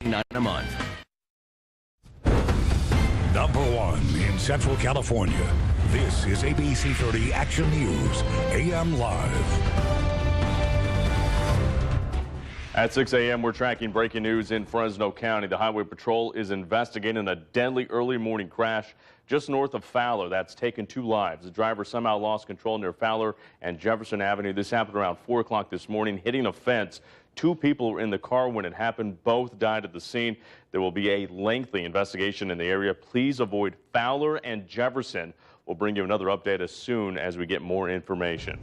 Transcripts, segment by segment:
$9 a month. Number one in Central California. This is ABC30 Action News, AM Live. At 6 a.m., we're tracking breaking news in Fresno County. The Highway Patrol is investigating a deadly early morning crash just north of Fowler. That's taken 2 lives. The driver somehow lost control near Fowler and Jefferson Avenue. This happened around 4 o'clock this morning, hitting a fence. 2 people were in the car when it happened. Both died at the scene. There will be a lengthy investigation in the area. Please avoid Fowler and Jefferson. We'll bring you another update as soon as we get more information.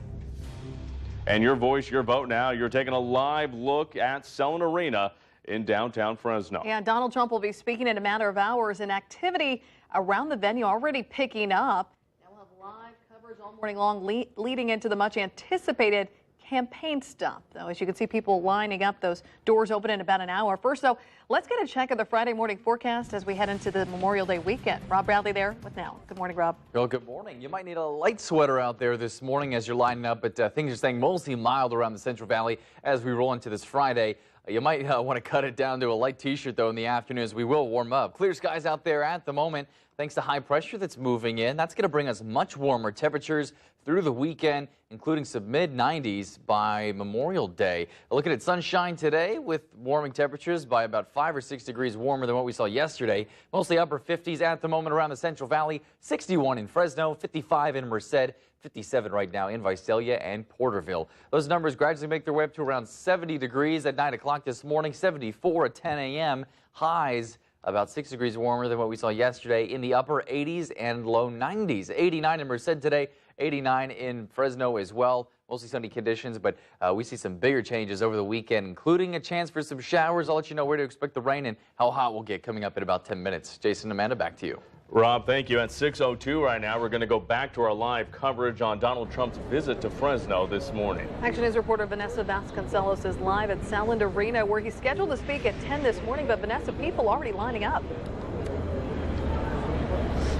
And your voice, your vote now. You're taking a live look at Selland Arena in downtown Fresno. Yeah, Donald Trump will be speaking in a matter of hours, and activity around the venue already picking up. Now we'll have live coverage all morning long leading into the much anticipated campaign stop. Though, as you can see, people lining up, those doors open in about an hour. First, though, let's get a check of the Friday morning forecast as we head into the Memorial Day weekend. Rob Bradley there with Now. Good morning, Rob. Well, good morning. You might need a light sweater out there this morning as you're lining up, but things are staying mostly mild around the Central Valley as we roll into this Friday. You might want to cut it down to a light t-shirt, though, in the afternoon as we will warm up. Clear skies out there at the moment, thanks to high pressure that's moving in. That's going to bring us much warmer temperatures through the weekend, including some mid-90s by Memorial Day. Look at it, sunshine today with warming temperatures by about 5 or 6 degrees warmer than what we saw yesterday. Mostly upper 50s at the moment around the Central Valley, 61 in Fresno, 55 in Merced, 57 right now in Visalia and Porterville. Those numbers gradually make their way up to around 70 degrees at 9 o'clock this morning, 74 at 10 a.m. Highs about 6 degrees warmer than what we saw yesterday in the upper 80s and low 90s. 89 in Merced today, 89 in Fresno as well. Mostly sunny conditions, but we see some bigger changes over the weekend, including a chance for some showers. I'll let you know where to expect the rain and how hot we'll get coming up in about 10 minutes. Jason and Amanda, back to you. Rob, thank you. At 6:02 right now, we're going to go back to our live coverage on Donald Trump's visit to Fresno this morning. Action News reporter Vanessa Vasconcelos is live at Selland Arena, where he's scheduled to speak at 10 this morning. But Vanessa, people already lining up.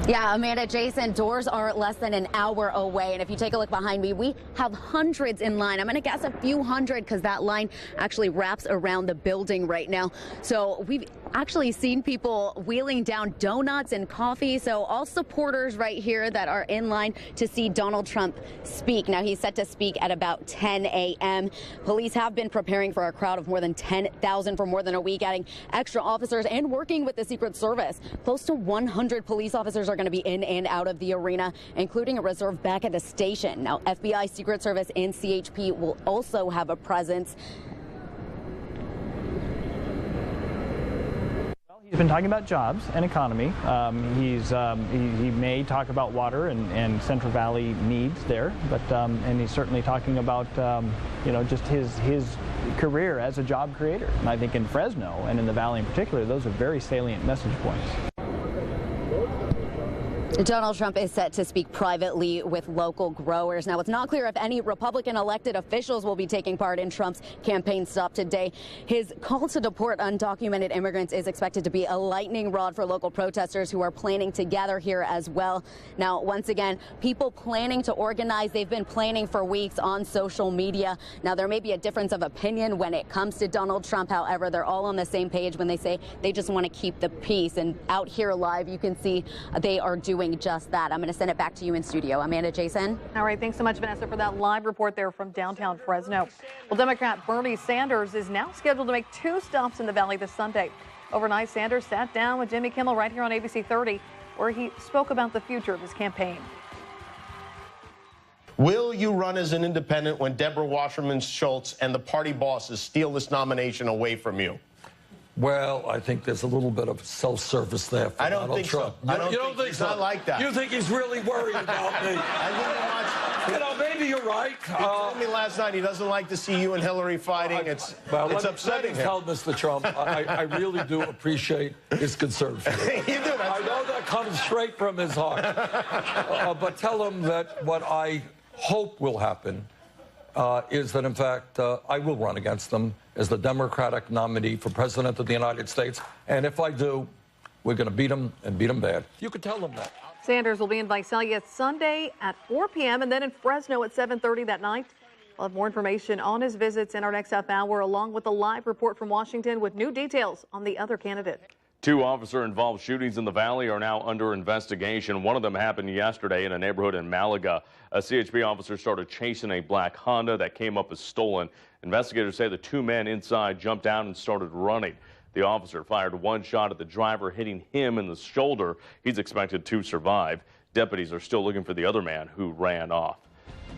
Yeah, Amanda, Jason, doors are less than an hour away. And if you take a look behind me, we have hundreds in line. I'm going to guess a few hundred because that line actually wraps around the building right now. So we've actually seen people wheeling down donuts and coffee. So all supporters right here that are in line to see Donald Trump speak. Now, he's set to speak at about 10 a.m. Police have been preparing for a crowd of more than 10,000 for more than a week, adding extra officers and working with the Secret Service. Close to 100 police officers are going to be in and out of the arena, including a reserve back at the station. Now, FBI, Secret Service, and CHP will also have a presence. Well, he's been talking about jobs and economy. He may talk about water and Central Valley needs there, but and he's certainly talking about just his career as a job creator. And I think in Fresno and in the Valley in particular, those are very salient message points. Donald Trump is set to speak privately with local growers. Now, it's not clear if any Republican elected officials will be taking part in Trump's campaign stop today. His call to deport undocumented immigrants is expected to be a lightning rod for local protesters who are planning to gather here as well. Now, once again, people planning to organize, they've been planning for weeks on social media. Now, there may be a difference of opinion when it comes to Donald Trump. However, they're all on the same page when they say they just want to keep the peace. And out here live, you can see they are doing just that. I'm going to send it back to you in studio. Amanda, Jason. All right. Thanks so much, Vanessa, for that live report there from downtown Fresno. Well, Democrat Bernie Sanders is now scheduled to make 2 stops in the Valley this Sunday. Overnight, Sanders sat down with Jimmy Kimmel right here on ABC30, where he spoke about the future of his campaign. Will you run as an independent when Deborah Wasserman Schultz and the party bosses steal this nomination away from you? Well, I think there's a little bit of self-service there for Donald Trump. I don't think he's not like that. You think he's really worried about me? Maybe you're right. He told me last night he doesn't like to see you and Hillary fighting. It's upsetting him. Tell Mr. Trump, I really do appreciate his concern for me. You do. I know that comes straight from his heart. But tell him that what I hope will happen is that, in fact, I will run against them as the Democratic nominee for President of the United States. And if I do, we're going to beat him and beat him bad. You can tell them that. Sanders will be in Visalia Sunday at 4 p.m. and then in Fresno at 7:30 that night. We'll have more information on his visits in our next half hour, along with a live report from Washington with new details on the other candidate. 2 officer-involved shootings in the valley are now under investigation. One of them happened yesterday in a neighborhood in Malaga. A CHP officer started chasing a black Honda that came up as stolen. Investigators say the 2 men inside jumped out and started running. The officer fired 1 shot at the driver, hitting him in the shoulder. He's expected to survive. Deputies are still looking for the other man who ran off.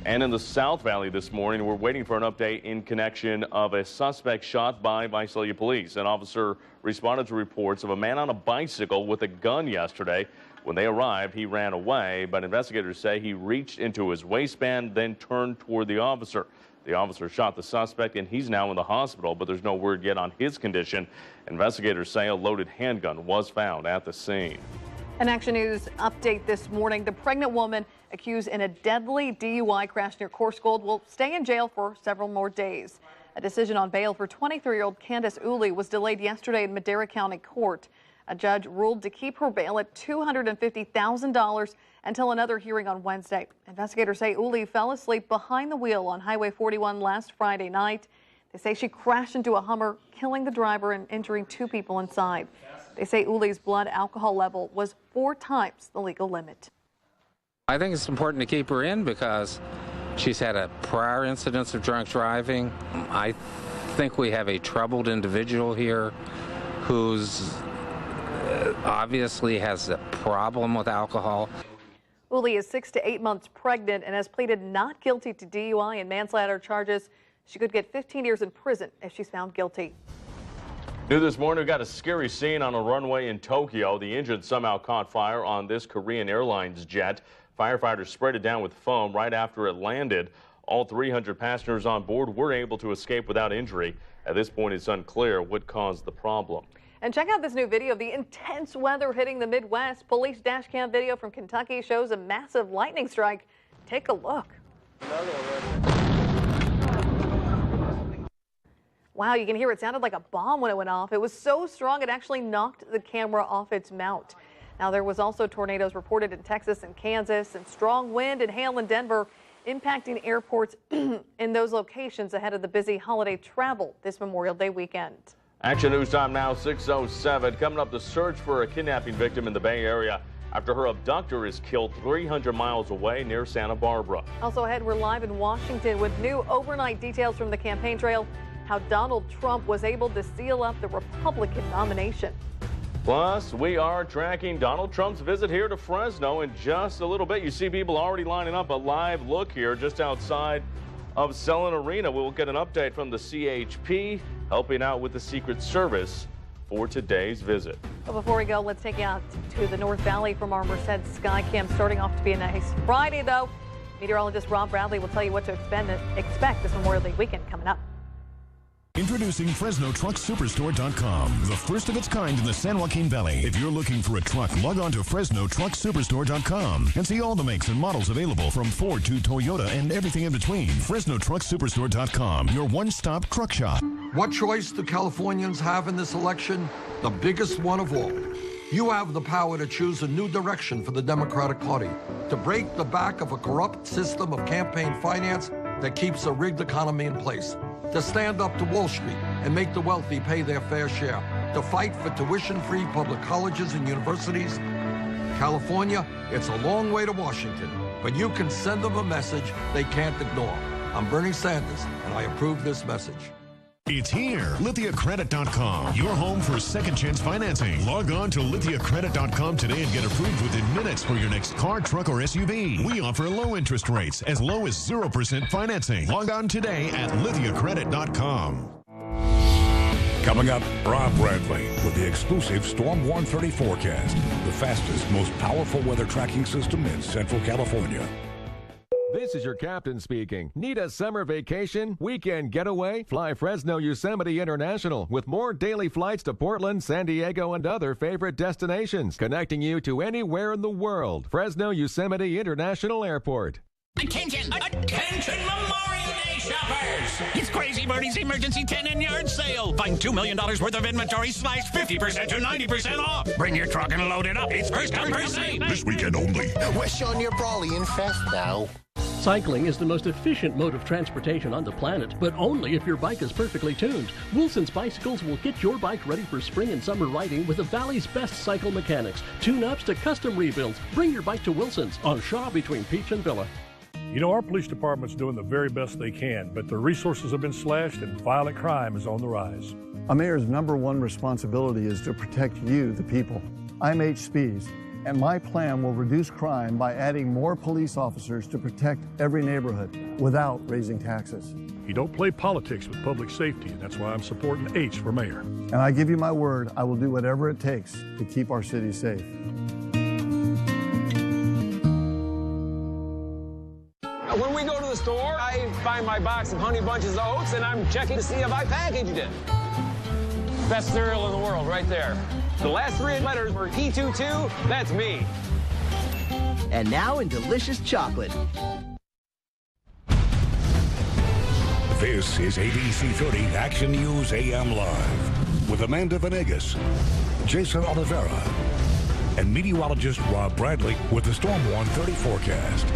And in the South Valley this morning, we're waiting for an update in connection of a suspect shot by Visalia police. An officer responded to reports of a man on a bicycle with a gun yesterday. When they arrived, he ran away, but investigators say he reached into his waistband, then turned toward the officer. The officer shot the suspect, and he's now in the hospital, but there's no word yet on his condition. Investigators say a loaded handgun was found at the scene. An Action News update this morning. The pregnant woman accused in a deadly DUI crash near Coarsegold will stay in jail for several more days. A decision on bail for 23-year-old Candace Uli was delayed yesterday in Madera County Court. A judge ruled to keep her bail at $250,000 until another hearing on Wednesday. Investigators say Uli fell asleep behind the wheel on Highway 41 last Friday night. They say she crashed into a Hummer, killing the driver and injuring 2 people inside. They say Uli's blood alcohol level was 4 times the legal limit. I think it's important to keep her in because she's had a prior incidence of drunk driving. I think we have a troubled individual here who's obviously has a problem with alcohol. Uli is 6 to 8 months pregnant and has pleaded not guilty to DUI and manslaughter charges. She could get 15 years in prison if she's found guilty. New this morning, we got a scary scene on a runway in Tokyo. The engine somehow caught fire on this Korean Airlines jet. Firefighters sprayed it down with foam right after it landed. All 300 passengers on board were able to escape without injury. At this point, it's unclear what caused the problem. And check out this new video of the intense weather hitting the Midwest. Police dash cam video from Kentucky shows a massive lightning strike. Take a look. Wow, you can hear it sounded like a bomb when it went off. It was so strong it actually knocked the camera off its mount. Now, there was also tornadoes reported in Texas and Kansas, and strong wind and hail in Denver impacting airports in those locations ahead of the busy holiday travel this Memorial Day weekend. Action News time now, 6:07. Coming up, the search for a kidnapping victim in the Bay Area after her abductor is killed 300 miles away near Santa Barbara. Also ahead, we're live in Washington with new overnight details from the campaign trail, how Donald Trump was able to seal up the Republican nomination. Plus, we are tracking Donald Trump's visit here to Fresno in just a little bit. You see people already lining up. A live look here just outside of Selland Arena. We'll get an update from the CHP helping out with the Secret Service for today's visit. But before we go, let's take you out to the North Valley from our Merced Skycam. Starting off to be a nice Friday, though. Meteorologist Rob Bradley will tell you what to expect this Memorial Day weekend coming up. Introducing FresnoTruckSuperstore.com, the first of its kind in the San Joaquin Valley. If you're looking for a truck, log on to FresnoTruckSuperstore.com and see all the makes and models available from Ford to Toyota and everything in between. FresnoTruckSuperstore.com, your one-stop truck shop. What choice do Californians have in this election? The biggest one of all. You have the power to choose a new direction for the Democratic Party, to break the back of a corrupt system of campaign finance that keeps a rigged economy in place, to stand up to Wall Street and make the wealthy pay their fair share, to fight for tuition-free public colleges and universities. California, it's a long way to Washington, but you can send them a message they can't ignore. I'm Bernie Sanders, and I approve this message. It's here. LithiaCredit.com, your home for second chance financing. Log on to LithiaCredit.com today and get approved within minutes for your next car, truck, or SUV. We offer low interest rates, as low as 0% financing. Log on today at LithiaCredit.com. Coming up, Rob Bradley with the exclusive Storm 130 forecast, the fastest, most powerful weather tracking system in Central California. This is your captain speaking. Need a summer vacation, weekend getaway? Fly Fresno Yosemite International with more daily flights to Portland, San Diego, and other favorite destinations, connecting you to anywhere in the world. Fresno Yosemite International Airport. Attention! Attention, Memorial Day shoppers! It's Crazy Birdie's emergency 10 yard sale. Find $2 million worth of inventory sliced 50% to 90% off. Bring your truck and load it up. It's first come, first served. This weekend only. We're showing your Brawley in Fresno. Cycling is the most efficient mode of transportation on the planet, but only if your bike is perfectly tuned. Wilson's Bicycles will get your bike ready for spring and summer riding with the Valley's best cycle mechanics. Tune-ups to custom rebuilds. Bring your bike to Wilson's on Shaw between Peach and Villa. You know, our police department's doing the very best they can, but their resources have been slashed and violent crime is on the rise. A mayor's #1 responsibility is to protect you, the people. I'm H. Spees, and my plan will reduce crime by adding more police officers to protect every neighborhood without raising taxes. You don't play politics with public safety, and that's why I'm supporting H for mayor. And I give you my word, I will do whatever it takes to keep our city safe. When we go to the store, I find my box of Honey Bunches of Oats, and I'm checking to see if I packaged it. Best cereal in the world, right there. The last 3 letters were E22, that's me. And now in delicious chocolate. This is ABC30 Action News AM Live with Amanda Venegas, Jason Oliveira, and meteorologist Rob Bradley with the Storm 130 forecast.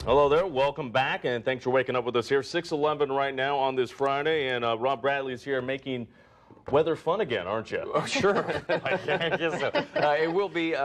Hello there, welcome back, and thanks for waking up with us here. 6:11 right now on this Friday, and Rob Bradley's here making weather fun again, aren't you? Oh, sure. I guess so. It will be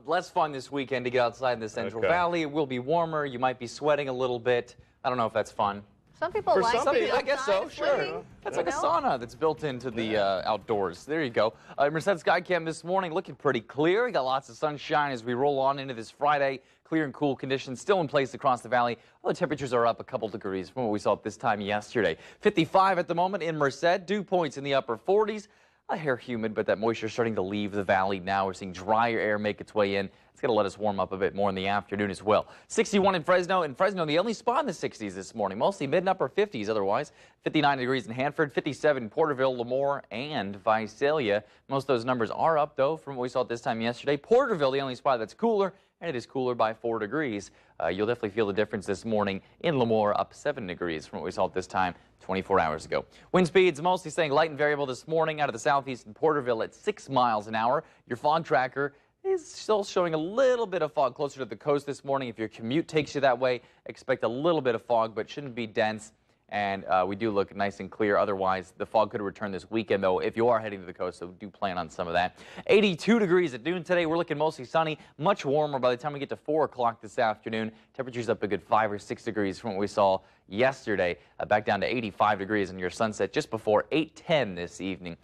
less fun this weekend to get outside in the Central Valley. It will be warmer. You might be sweating a little bit. I don't know if that's fun. Some people For like some people, I guess so, sweating, sure. That's like a sauna that's built into the outdoors. There you go. Merced Skycam this morning looking pretty clear. We got lots of sunshine as we roll on into this Friday. Clear and cool conditions still in place across the valley. Well, the temperatures are up a couple degrees from what we saw at this time yesterday. 55 at the moment in Merced. Dew points in the upper 40s. A hair humid, but that moisture is starting to leave the valley now. We're seeing drier air make its way in. It's going to let us warm up a bit more in the afternoon as well. 61 in Fresno. In Fresno, the only spot in the 60s this morning. Mostly mid and upper 50s otherwise. 59 degrees in Hanford, 57 in Porterville, Lemoore, and Visalia. Most of those numbers are up, though, from what we saw at this time yesterday. Porterville, the only spot that's cooler, and it is cooler by 4 degrees. You'll definitely feel the difference this morning in Lemoore, up 7 degrees from what we saw at this time 24 hours ago. Wind speeds mostly staying light and variable this morning out of the southeast in Porterville at 6 miles an hour. Your fog tracker is still showing a little bit of fog closer to the coast this morning. If your commute takes you that way, expect a little bit of fog, but shouldn't be dense. And we do look nice and clear. Otherwise, the fog could return this weekend, though, if you are heading to the coast, so do plan on some of that. 82 degrees at noon today. We're looking mostly sunny, much warmer by the time we get to 4 o'clock this afternoon. Temperatures up a good 5 or 6 degrees from what we saw yesterday. Back down to 85 degrees in your sunset just before 8:10 this evening.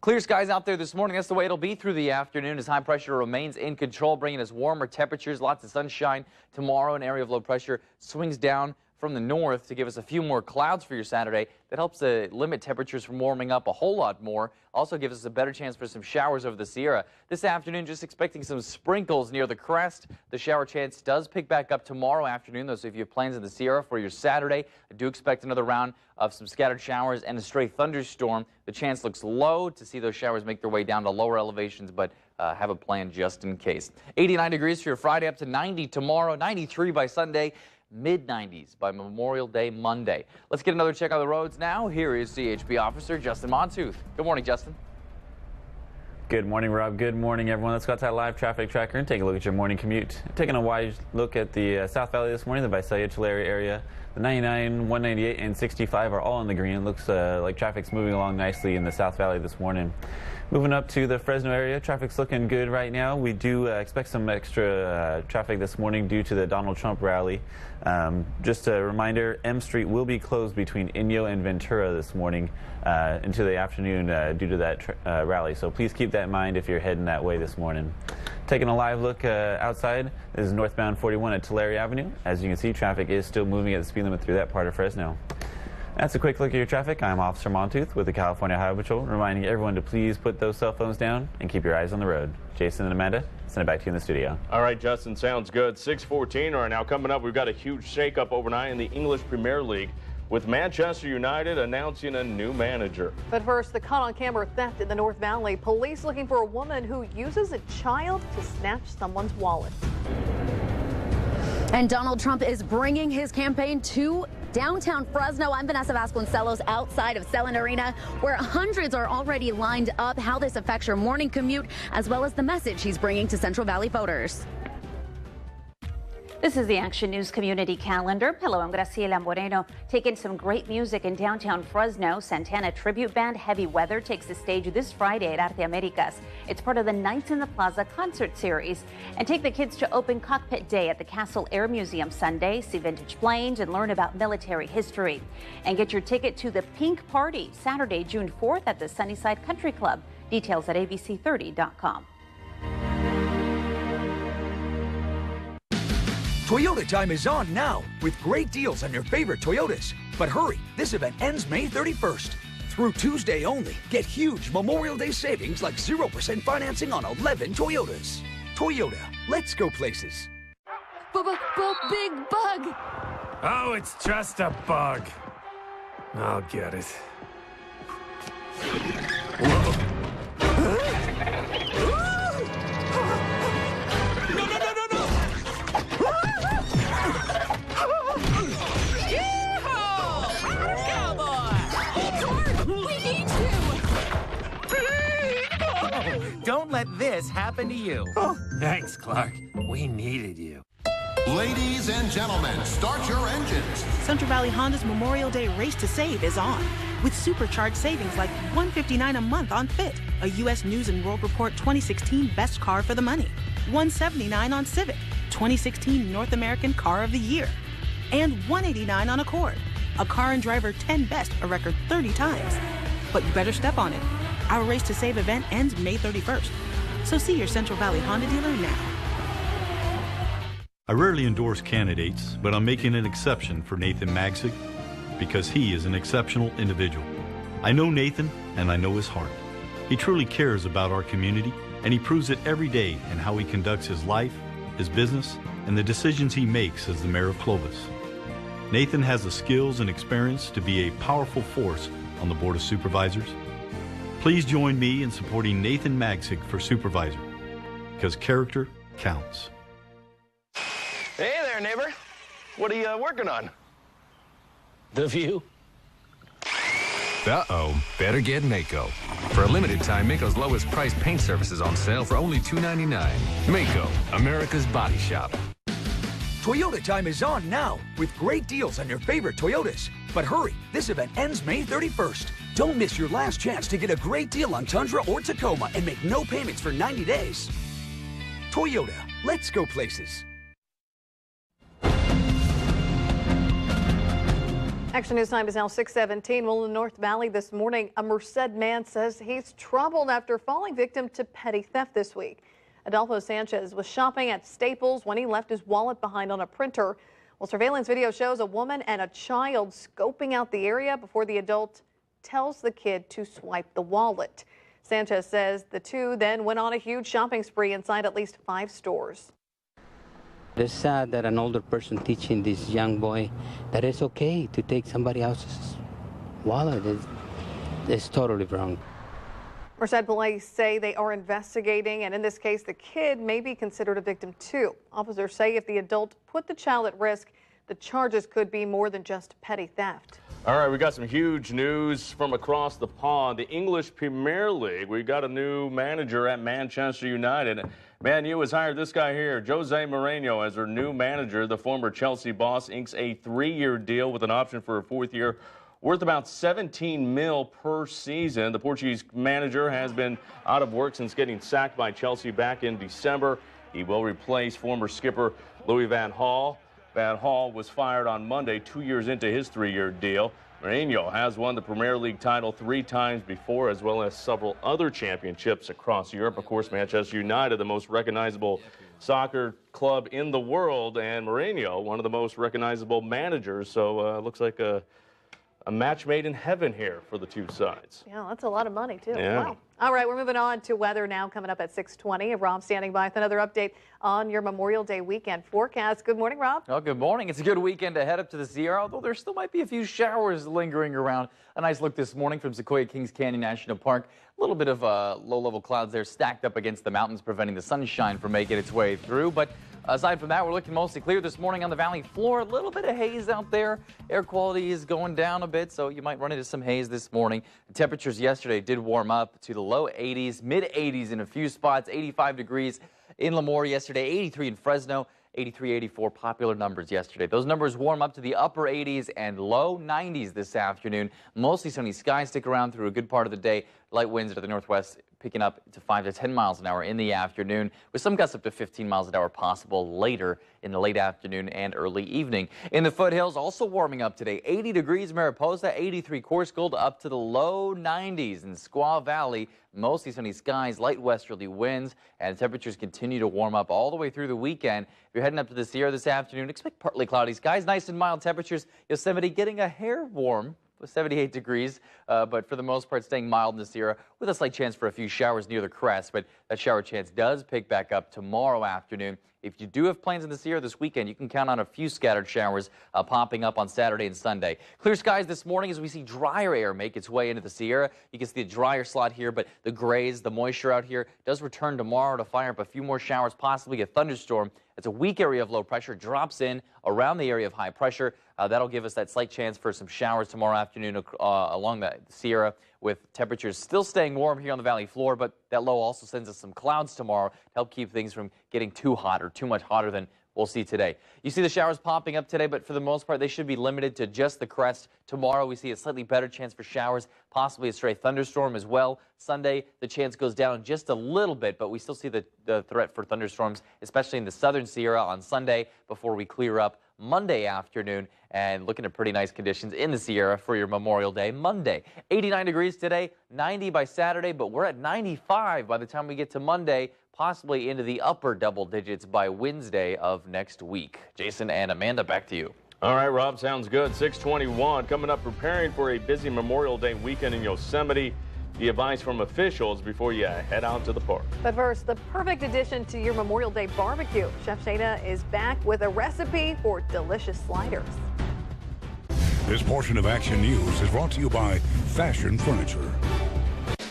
Clear skies out there this morning. That's the way it'll be through the afternoon as high pressure remains in control, bringing us warmer temperatures, lots of sunshine. Tomorrow, an area of low pressure swings down from the north to give us a few more clouds for your Saturday. That helps to limit temperatures from warming up a whole lot more. Also gives us a better chance for some showers over the Sierra. This afternoon, just expecting some sprinkles near the crest. The shower chance does pick back up tomorrow afternoon, though, so if you have plans in the Sierra for your Saturday, I do expect another round of some scattered showers and a stray thunderstorm. The chance looks low to see those showers make their way down to lower elevations, but have a plan just in case. 89 degrees for your Friday, up to 90 tomorrow, 93 by Sunday. Mid-90s by Memorial Day Monday. Let's get another check on the roads now. Here is CHP Officer Justin Montooth. Good morning, Justin. Good morning, Rob. Good morning, everyone. Let's go outside live traffic tracker and take a look at your morning commute. Taking a wide look at the South Valley this morning, the Visalia Tulare area. The 99, 198, and 65 are all in the green. It looks like traffic's moving along nicely in the South Valley this morning. Moving up to the Fresno area, traffic's looking good right now. We do expect some extra traffic this morning due to the Donald Trump rally. Just a reminder, M Street will be closed between Inyo and Ventura this morning into the afternoon due to that rally. So please keep that in mind if you're heading that way this morning. Taking a live look outside, this is northbound 41 at Tulare Avenue. As you can see, traffic is still moving at the speed limit through that part of Fresno. That's a quick look at your traffic. I'm Officer Montooth with the California Highway Patrol, reminding everyone to please put those cell phones down and keep your eyes on the road. Jason and Amanda, send it back to you in the studio. All right, Justin, sounds good. 6:14 right now. Coming up, we've got a huge shakeup overnight in the English Premier League with Manchester United announcing a new manager. But first, the caught-on-camera theft in the North Valley. Police looking for a woman who uses a child to snatch someone's wallet. And Donald Trump is bringing his campaign to Downtown Fresno, I'm Vanessa Vasconcelos outside of Selland Arena, where hundreds are already lined up. How this affects your morning commute, as well as the message he's bringing to Central Valley voters. This is the Action News Community Calendar. Hello, I'm Graciela Moreno. Taking some great music in downtown Fresno. Santana tribute band Heavy Weather takes the stage this Friday at Arte Americas. It's part of the Nights in the Plaza concert series. And take the kids to Open Cockpit Day at the Castle Air Museum Sunday. See vintage planes and learn about military history. And get your ticket to the Pink Party Saturday, June 4th at the Sunnyside Country Club. Details at abc30.com. Toyota time is on now with great deals on your favorite Toyotas. But hurry, this event ends May 31st. Through Tuesday only, get huge Memorial Day savings like 0% financing on 11 Toyotas. Toyota, let's go places. Big bug! Oh, it's just a bug. I'll get it. Whoa. Don't let this happen to you. Oh, thanks, Clark. We needed you. Ladies and gentlemen, start your engines. Central Valley Honda's Memorial Day Race to Save is on. With supercharged savings like $159 a month on Fit, a U.S. News & World Report 2016 Best Car for the Money, $179 on Civic, 2016 North American Car of the Year, and $189 on Accord, a Car and Driver 10 Best a record 30 times. But you better step on it. Our Race to Save event ends May 31st. So see your Central Valley Honda dealer now. I rarely endorse candidates, but I'm making an exception for Nathan Magsic because he is an exceptional individual. I know Nathan and I know his heart. He truly cares about our community, and he proves it every day in how he conducts his life, his business, and the decisions he makes as the mayor of Clovis. Nathan has the skills and experience to be a powerful force on the Board of Supervisors. Please join me in supporting Nathan Magsic for supervisor, because character counts. Hey there, neighbor. What are you working on? The view. Uh-oh, better get Mako. For a limited time, Mako's lowest price paint surface is on sale for only $2.99. Mako, America's body shop. Toyota time is on now with great deals on your favorite Toyotas. But hurry, this event ends May 31st. Don't miss your last chance to get a great deal on Tundra or Tacoma and make no payments for 90 days. Toyota, let's go places. Action News time is now 6:17. Well, in the North Valley this morning, a Merced man says he's troubled after falling victim to petty theft this week. Adolfo Sanchez was shopping at Staples when he left his wallet behind on a printer. Well, surveillance video shows a woman and a child scoping out the area before the adult tells the kid to swipe the wallet. Sanchez says the two then went on a huge shopping spree inside at least 5 stores. It's sad that an older person teaching this young boy that it's okay to take somebody else's wallet is totally wrong. Merced police say they are investigating, and in this case, the kid may be considered a victim too. Officers say if the adult put the child at risk, the charges could be more than just petty theft. All right, we got some huge news from across the pond. The English Premier League, we got a new manager at Manchester United. Man U has hired this guy here, Jose Mourinho, as their new manager. The former Chelsea boss inks a 3-year deal with an option for a 4th year worth about $17 million per season. The Portuguese manager has been out of work since getting sacked by Chelsea back in December. He will replace former skipper Louis van Gaal. Van Gaal was fired on Monday, 2 years into his 3-year deal. Mourinho has won the Premier League title 3 times before, as well as several other championships across Europe. Of course, Manchester United, the most recognizable soccer club in the world, and Mourinho, one of the most recognizable managers. So it looks like a match made in heaven here for the two sides. Yeah, that's a lot of money, too. Yeah. Wow. All right, we're moving on to weather now, coming up at 6:20. Rob standing by with another update on your Memorial Day weekend forecast. Good morning, Rob. Oh, good morning. It's a good weekend to head up to the Sierra, although there still might be a few showers lingering around. A nice look this morning from Sequoia Kings Canyon National Park. A little bit of low-level clouds there stacked up against the mountains, preventing the sunshine from making its way through. But aside from that, we're looking mostly clear this morning on the valley floor. A little bit of haze out there. Air quality is going down a bit, so you might run into some haze this morning. The temperatures yesterday did warm up to the low 80s, mid-80s in a few spots, 85 degrees in Lemoore yesterday, 83 in Fresno, 83, 84 popular numbers yesterday. Those numbers warm up to the upper 80s and low 90s this afternoon. Mostly sunny skies stick around through a good part of the day. Light winds to the northwest picking up to 5 to 10 miles an hour in the afternoon, with some gusts up to 15 miles an hour possible later in the late afternoon and early evening. In the foothills, also warming up today. 80 degrees Mariposa, 83 Coarse Gold, up to the low 90s in Squaw Valley. Mostly sunny skies, light westerly winds, and temperatures continue to warm up all the way through the weekend. If you're heading up to the Sierra this afternoon, expect partly cloudy skies, nice and mild temperatures. Yosemite getting a hair warm with 78 degrees, but for the most part staying mild in the Sierra with a slight chance for a few showers near the crest. But that shower chance does pick back up tomorrow afternoon. If you do have plans in the Sierra this weekend, you can count on a few scattered showers popping up on Saturday and Sunday. Clear skies this morning as we see drier air make its way into the Sierra. You can see the drier slot here, but the grays, the moisture out here does return tomorrow to fire up a few more showers, possibly a thunderstorm. It's a weak area of low pressure, drops in around the area of high pressure. That'll give us that slight chance for some showers tomorrow afternoon along the Sierra, with temperatures still staying warm here on the valley floor, but that low also sends us some clouds tomorrow to help keep things from getting too hot or too much hotter than we'll see today. You see the showers popping up today, but for the most part, they should be limited to just the crest. Tomorrow, we see a slightly better chance for showers, possibly a stray thunderstorm as well. Sunday, the chance goes down just a little bit, but we still see the threat for thunderstorms, especially in the southern Sierra on Sunday before we clear up Monday afternoon, and looking at pretty nice conditions in the Sierra for your Memorial Day Monday. 89 degrees today, 90 by Saturday, but we're at 95 by the time we get to Monday, possibly into the upper double digits by Wednesday of next week. Jason and Amanda, back to you. All right, Rob, sounds good. 6:21 coming up, preparing for a busy Memorial Day weekend in Yosemite. The advice from officials before you head out to the park. But first, the perfect addition to your Memorial Day barbecue. Chef Shayna is back with a recipe for delicious sliders. This portion of Action News is brought to you by Fashion Furniture.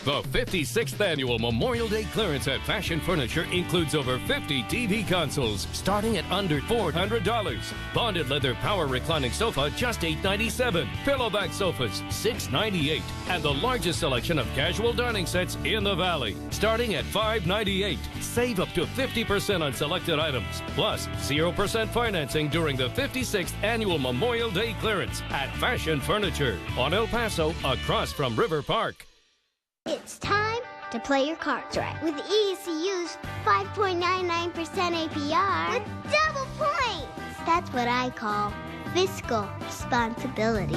The 56th annual Memorial Day clearance at Fashion Furniture includes over 50 TV consoles starting at under $400. Bonded leather power reclining sofa just $897. Pillowback sofas $698. And the largest selection of casual dining sets in the valley starting at $598. Save up to 50% on selected items. Plus 0% financing during the 56th annual Memorial Day clearance at Fashion Furniture on El Paso across from River Park. It's time to play your cards right with ECU's 5.99% APR with double points. That's what I call fiscal responsibility.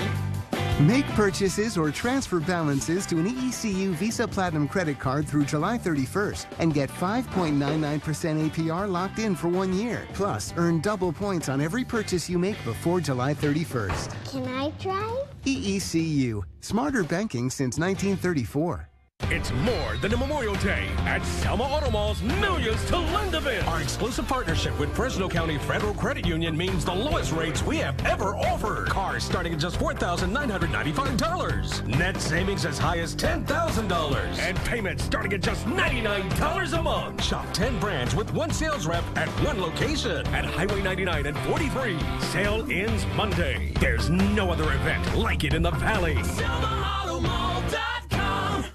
Make purchases or transfer balances to an ECU Visa Platinum credit card through July 31st and get 5.99% APR locked in for 1 year. Plus, earn double points on every purchase you make before July 31st. Can I try? ECU. Smarter banking since 1934. It's more than a Memorial Day at Selma Auto Mall's Millions to Lend event. Our exclusive partnership with Fresno County Federal Credit Union means the lowest rates we have ever offered. Cars starting at just $4,995. Net savings as high as $10,000. And payments starting at just $99 a month. Shop 10 brands with one sales rep at one location at Highway 99 and 43. Sale ends Monday. There's no other event like it in the Valley. SelmaAutomall.com.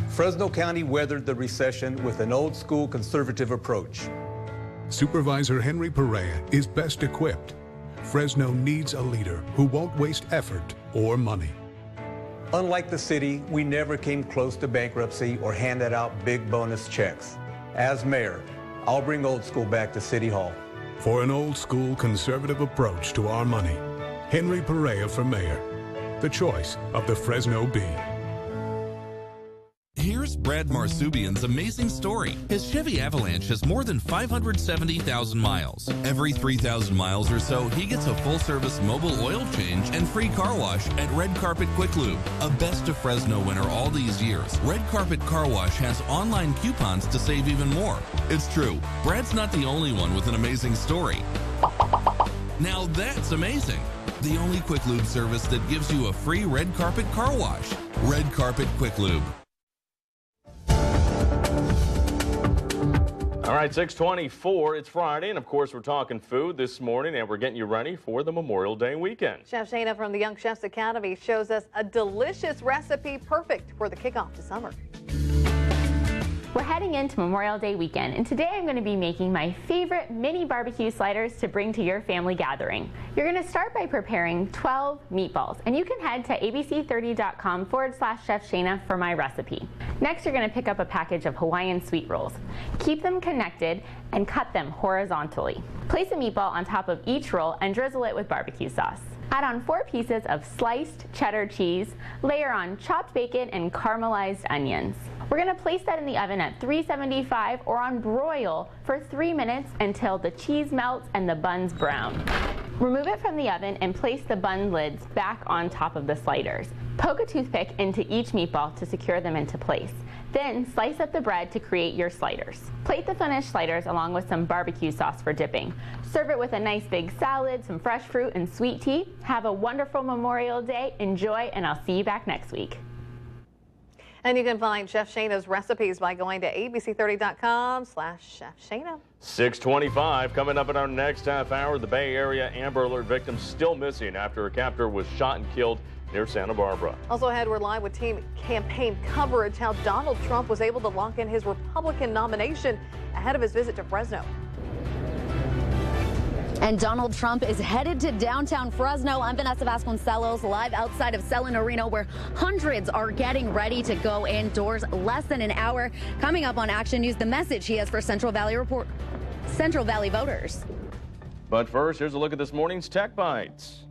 Fresno County weathered the recession with an old-school conservative approach. Supervisor Henry Perea is best equipped. Fresno needs a leader who won't waste effort or money. Unlike the city, we never came close to bankruptcy or handed out big bonus checks. As mayor, I'll bring old school back to City Hall. For an old-school conservative approach to our money, Henry Perea for mayor, the choice of the Fresno Bee. Here's Brad Marsubian's amazing story. His Chevy Avalanche has more than 570,000 miles. Every 3,000 miles or so, he gets a full-service mobile oil change and free car wash at Red Carpet Quick Lube. A Best of Fresno winner all these years, Red Carpet Car Wash has online coupons to save even more. It's true, Brad's not the only one with an amazing story. Now that's amazing. The only Quick Lube service that gives you a free Red Carpet Car Wash. Red Carpet Quick Lube. All right, 6:24. It's Friday, and of course, we're talking food this morning, and we're getting you ready for the Memorial Day weekend. Chef Shana from the Young Chefs Academy shows us a delicious recipe perfect for the kickoff to summer. We're heading into Memorial Day weekend, and today I'm going to be making my favorite mini barbecue sliders to bring to your family gathering. You're going to start by preparing 12 meatballs, and you can head to abc30.com/Chef Shana for my recipe. Next, you're going to pick up a package of Hawaiian sweet rolls. Keep them connected and cut them horizontally. Place a meatball on top of each roll and drizzle it with barbecue sauce. Add on 4 pieces of sliced cheddar cheese, layer on chopped bacon and caramelized onions. We're going to place that in the oven at 375 or on broil for 3 minutes until the cheese melts and the buns brown. Remove it from the oven and place the bun lids back on top of the sliders. Poke a toothpick into each meatball to secure them into place. Then slice up the bread to create your sliders. Plate the finished sliders along with some barbecue sauce for dipping. Serve it with a nice big salad, some fresh fruit, and sweet tea. Have a wonderful Memorial Day. Enjoy, and I'll see you back next week. And you can find Chef Shana's recipes by going to abc30.com/Chef Shana. 6:25. Coming up in our next half hour, the Bay Area Amber Alert victim still missing after a captor was shot and killed near Santa Barbara. Also ahead, we're live with team campaign coverage, how Donald Trump was able to lock in his Republican nomination ahead of his visit to Fresno. And Donald Trump is headed to downtown Fresno. I'm Vanessa Vasconcelos, live outside of Selin Arena, where hundreds are getting ready to go indoors. Less than an hour. Coming up on Action News, the message he has for Central Valley voters. But first, here's a look at this morning's Tech Bytes.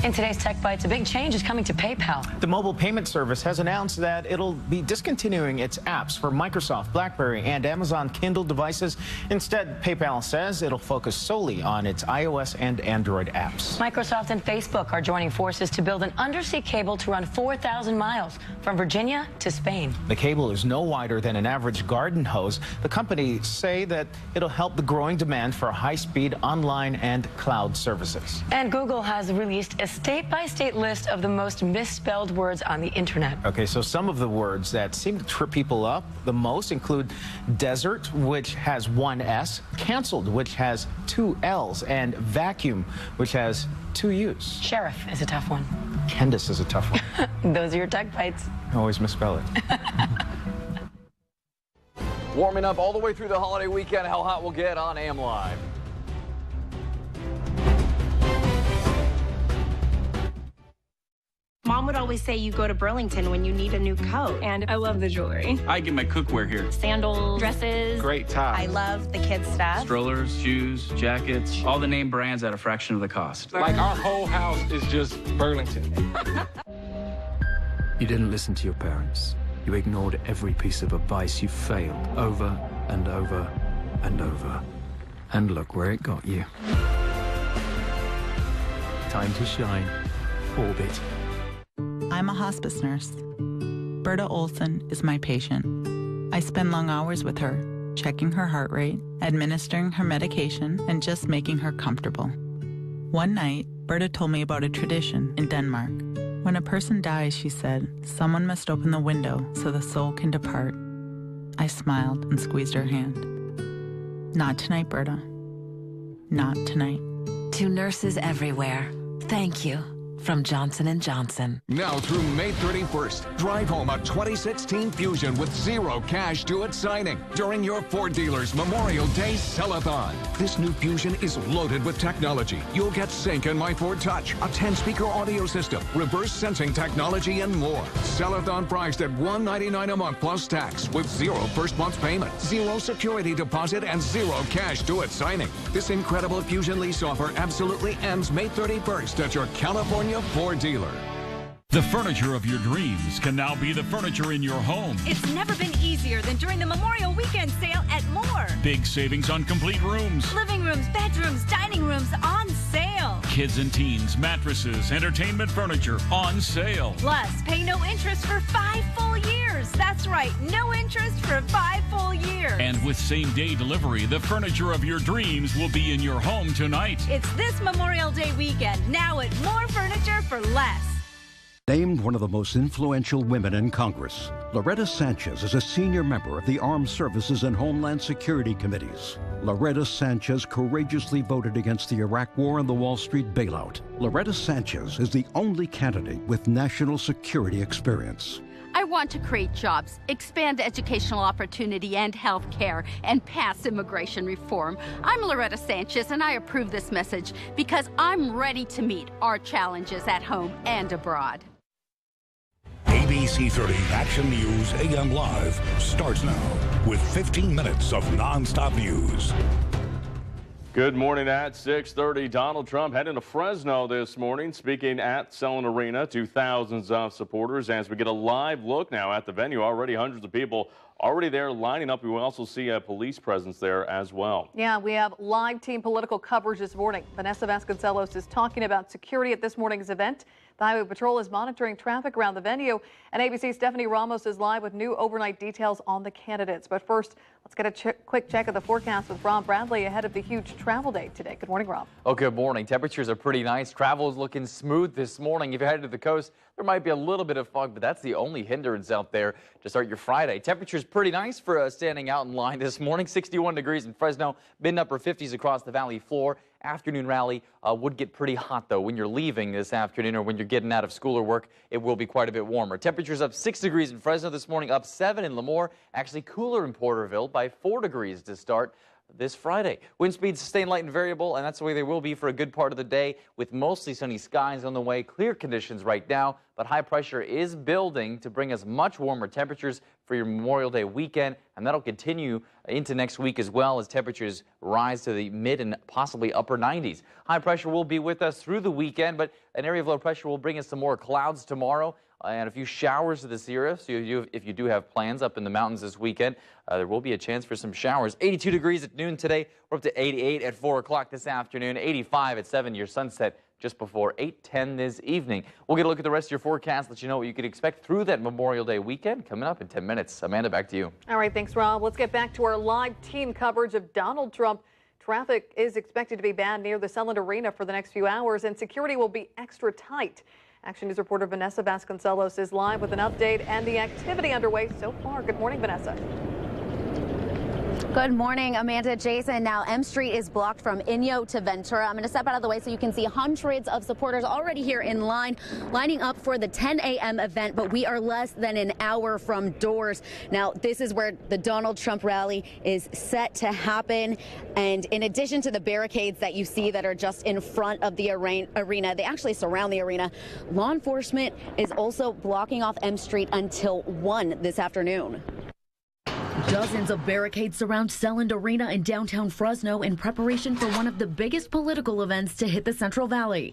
In today's Tech Bytes, a big change is coming to PayPal. The mobile payment service has announced that it'll be discontinuing its apps for Microsoft, BlackBerry, and Amazon Kindle devices. Instead, PayPal says it'll focus solely on its iOS and Android apps. Microsoft and Facebook are joining forces to build an undersea cable to run 4,000 miles from Virginia to Spain. The cable is no wider than an average garden hose. The companies say that it'll help the growing demand for high-speed online and cloud services. And Google has released a state-by-state list of the most misspelled words on the internet. Okay, so some of the words that seem to trip people up the most include desert, which has 1 S, canceled, which has 2 L's, and vacuum, which has 2 U's. Sheriff is a tough one. Candace is a tough one. Those are your Tech Bytes. Always misspell it. Warming up all the way through the holiday weekend, how hot we'll get on AM Live. Mom would always say you go to Burlington when you need a new coat. And I love the jewelry. I get my cookware here. Sandals, dresses. Great ties. I love the kids' stuff. Strollers, shoes, jackets, all the name brands at a fraction of the cost. Like our whole house is just Burlington. You didn't listen to your parents. You ignored every piece of advice. You failed over and over and over. And look where it got you. Time to shine. Orbit. I'm a hospice nurse. Berta Olson is my patient. I spend long hours with her, checking her heart rate, administering her medication, and just making her comfortable. One night, Berta told me about a tradition in Denmark. When a person dies, she said, someone must open the window so the soul can depart. I smiled and squeezed her hand. Not tonight, Berta. Not tonight. To nurses everywhere, thank you. From Johnson & Johnson. Now through May 31st, drive home a 2016 Fusion with 0 cash due at signing during your Ford dealer's Memorial Day Sell-a-thon. This new Fusion is loaded with technology. You'll get Sync and My Ford Touch, a 10-speaker audio system, reverse sensing technology, and more. Sell-a-thon priced at $199 a month plus tax with 0 first month payment, 0 security deposit, and 0 cash due at signing. This incredible Fusion lease offer absolutely ends May 31st at your California Ford dealer. The furniture of your dreams can now be the furniture in your home. It's never been easier than during the Memorial Weekend sale at Moore. Big savings on complete rooms. Living rooms, bedrooms, dining rooms on sale. Kids and teens, mattresses, entertainment furniture on sale. Plus, pay no interest for 5 full years. That's right, no interest for 5 full years. And with same-day delivery, the furniture of your dreams will be in your home tonight. It's this Memorial Day weekend, now at More Furniture for Less. Named one of the most influential women in Congress, Loretta Sanchez is a senior member of the Armed Services and Homeland Security Committees. Loretta Sanchez courageously voted against the Iraq War and the Wall Street bailout. Loretta Sanchez is the only candidate with national security experience. I want to create jobs, expand educational opportunity and health care, and pass immigration reform. I'm Loretta Sanchez, and I approve this message because I'm ready to meet our challenges at home and abroad. ABC30 Action News AM Live starts now with 15 minutes of nonstop news. Good morning at 6:30. Donald Trump heading to Fresno this morning, speaking at Selland Arena to thousands of supporters as we get a live look now at the venue. Already hundreds of people already there lining up. We will also see a police presence there as well. Yeah, we have live team political coverage this morning. Vanessa Vasconcelos is talking about security at this morning's event. The Highway Patrol is monitoring traffic around the venue, and ABC's Stephanie Ramos is live with new overnight details on the candidates. But first, let's get a quick check of the forecast with Rob Bradley ahead of the huge travel day today. Good morning, Rob. Oh, good morning. Temperatures are pretty nice. Travel is looking smooth this morning. If you're headed to the coast, there might be a little bit of fog, but that's the only hindrance out there to start your Friday. Temperatures pretty nice for standing out in line this morning. 61 degrees in Fresno, mid upper 50s across the valley floor. Afternoon rally would get pretty hot, though. When you're leaving this afternoon or when you're getting out of school or work, it will be quite a bit warmer. Temperatures up 6 degrees in Fresno this morning, up 7 in Lemoore. Actually cooler in Porterville by 4 degrees to start this Friday. Wind speeds sustain light and variable, and that's the way they will be for a good part of the day with mostly sunny skies on the way. Clear conditions right now, but high pressure is building to bring us much warmer temperatures for your Memorial Day weekend, and that'll continue into next week as well as temperatures rise to the mid and possibly upper 90s. High pressure will be with us through the weekend, but an area of low pressure will bring us some more clouds tomorrow and a few showers to this area. So if you do have plans up in the mountains this weekend, there will be a chance for some showers. 82 degrees at noon today. We're up to 88 at 4 o'clock this afternoon. 85 at 7, your sunset just before 8:10 this evening. We'll get a look at the rest of your forecast, let you know what you could expect through that Memorial Day weekend coming up in 10 minutes. Amanda, back to you. All right, thanks, Rob. Let's get back to our live team coverage of Donald Trump. Traffic is expected to be bad near the Selland Arena for the next few hours, and security will be extra tight. Action News reporter Vanessa Vasconcelos is live with an update and the activity underway so far. Good morning, Vanessa. Good morning, Amanda, Jason. Now, M Street is blocked from Inyo to Ventura. I'm going to step out of the way so you can see hundreds of supporters already here in line, lining up for the 10 a.m. event, but we are less than an hour from doors. Now, this is where the Donald Trump rally is set to happen. And in addition to the barricades that you see that are just in front of the arena, they actually surround the arena. Law enforcement is also blocking off M Street until 1 this afternoon. Dozens of barricades surround Selland Arena in downtown Fresno in preparation for one of the biggest political events to hit the Central Valley.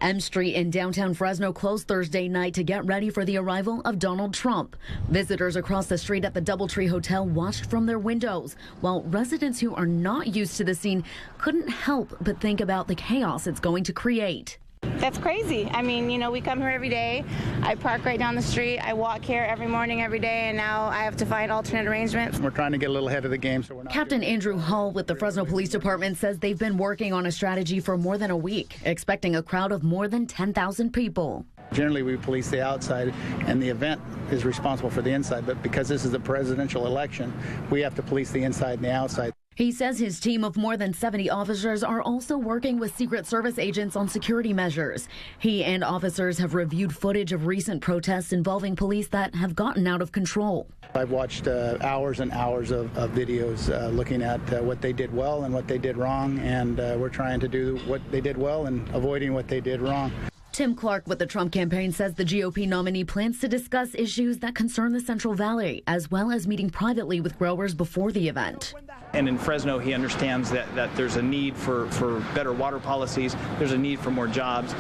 M Street in downtown Fresno closed Thursday night to get ready for the arrival of Donald Trump. Visitors across the street at the DoubleTree Hotel watched from their windows, while residents who are not used to the scene couldn't help but think about the chaos it's going to create. That's crazy. I mean, you know, we come here every day. I park right down the street. I walk here every morning, every day, and now I have to find alternate arrangements. We're trying to get a little ahead of the game, so we're not. Captain Andrew Hull with the Fresno Police Department says they've been working on a strategy for more than a week, expecting a crowd of more than 10,000 people. Generally, we police the outside, and the event is responsible for the inside, but because this is a presidential election, we have to police the inside and the outside. He says his team of more than 70 officers are also working with Secret Service agents on security measures. He and officers have reviewed footage of recent protests involving police that have gotten out of control. I've watched hours and hours of videos looking at what they did well and what they did wrong, and we're trying to do what they did well and avoiding what they did wrong. Tim Clark with the Trump campaign says the GOP nominee plans to discuss issues that concern the Central Valley, as well as meeting privately with growers before the event. And in Fresno, he understands that there's a need for better water policies. There's a need for more jobs.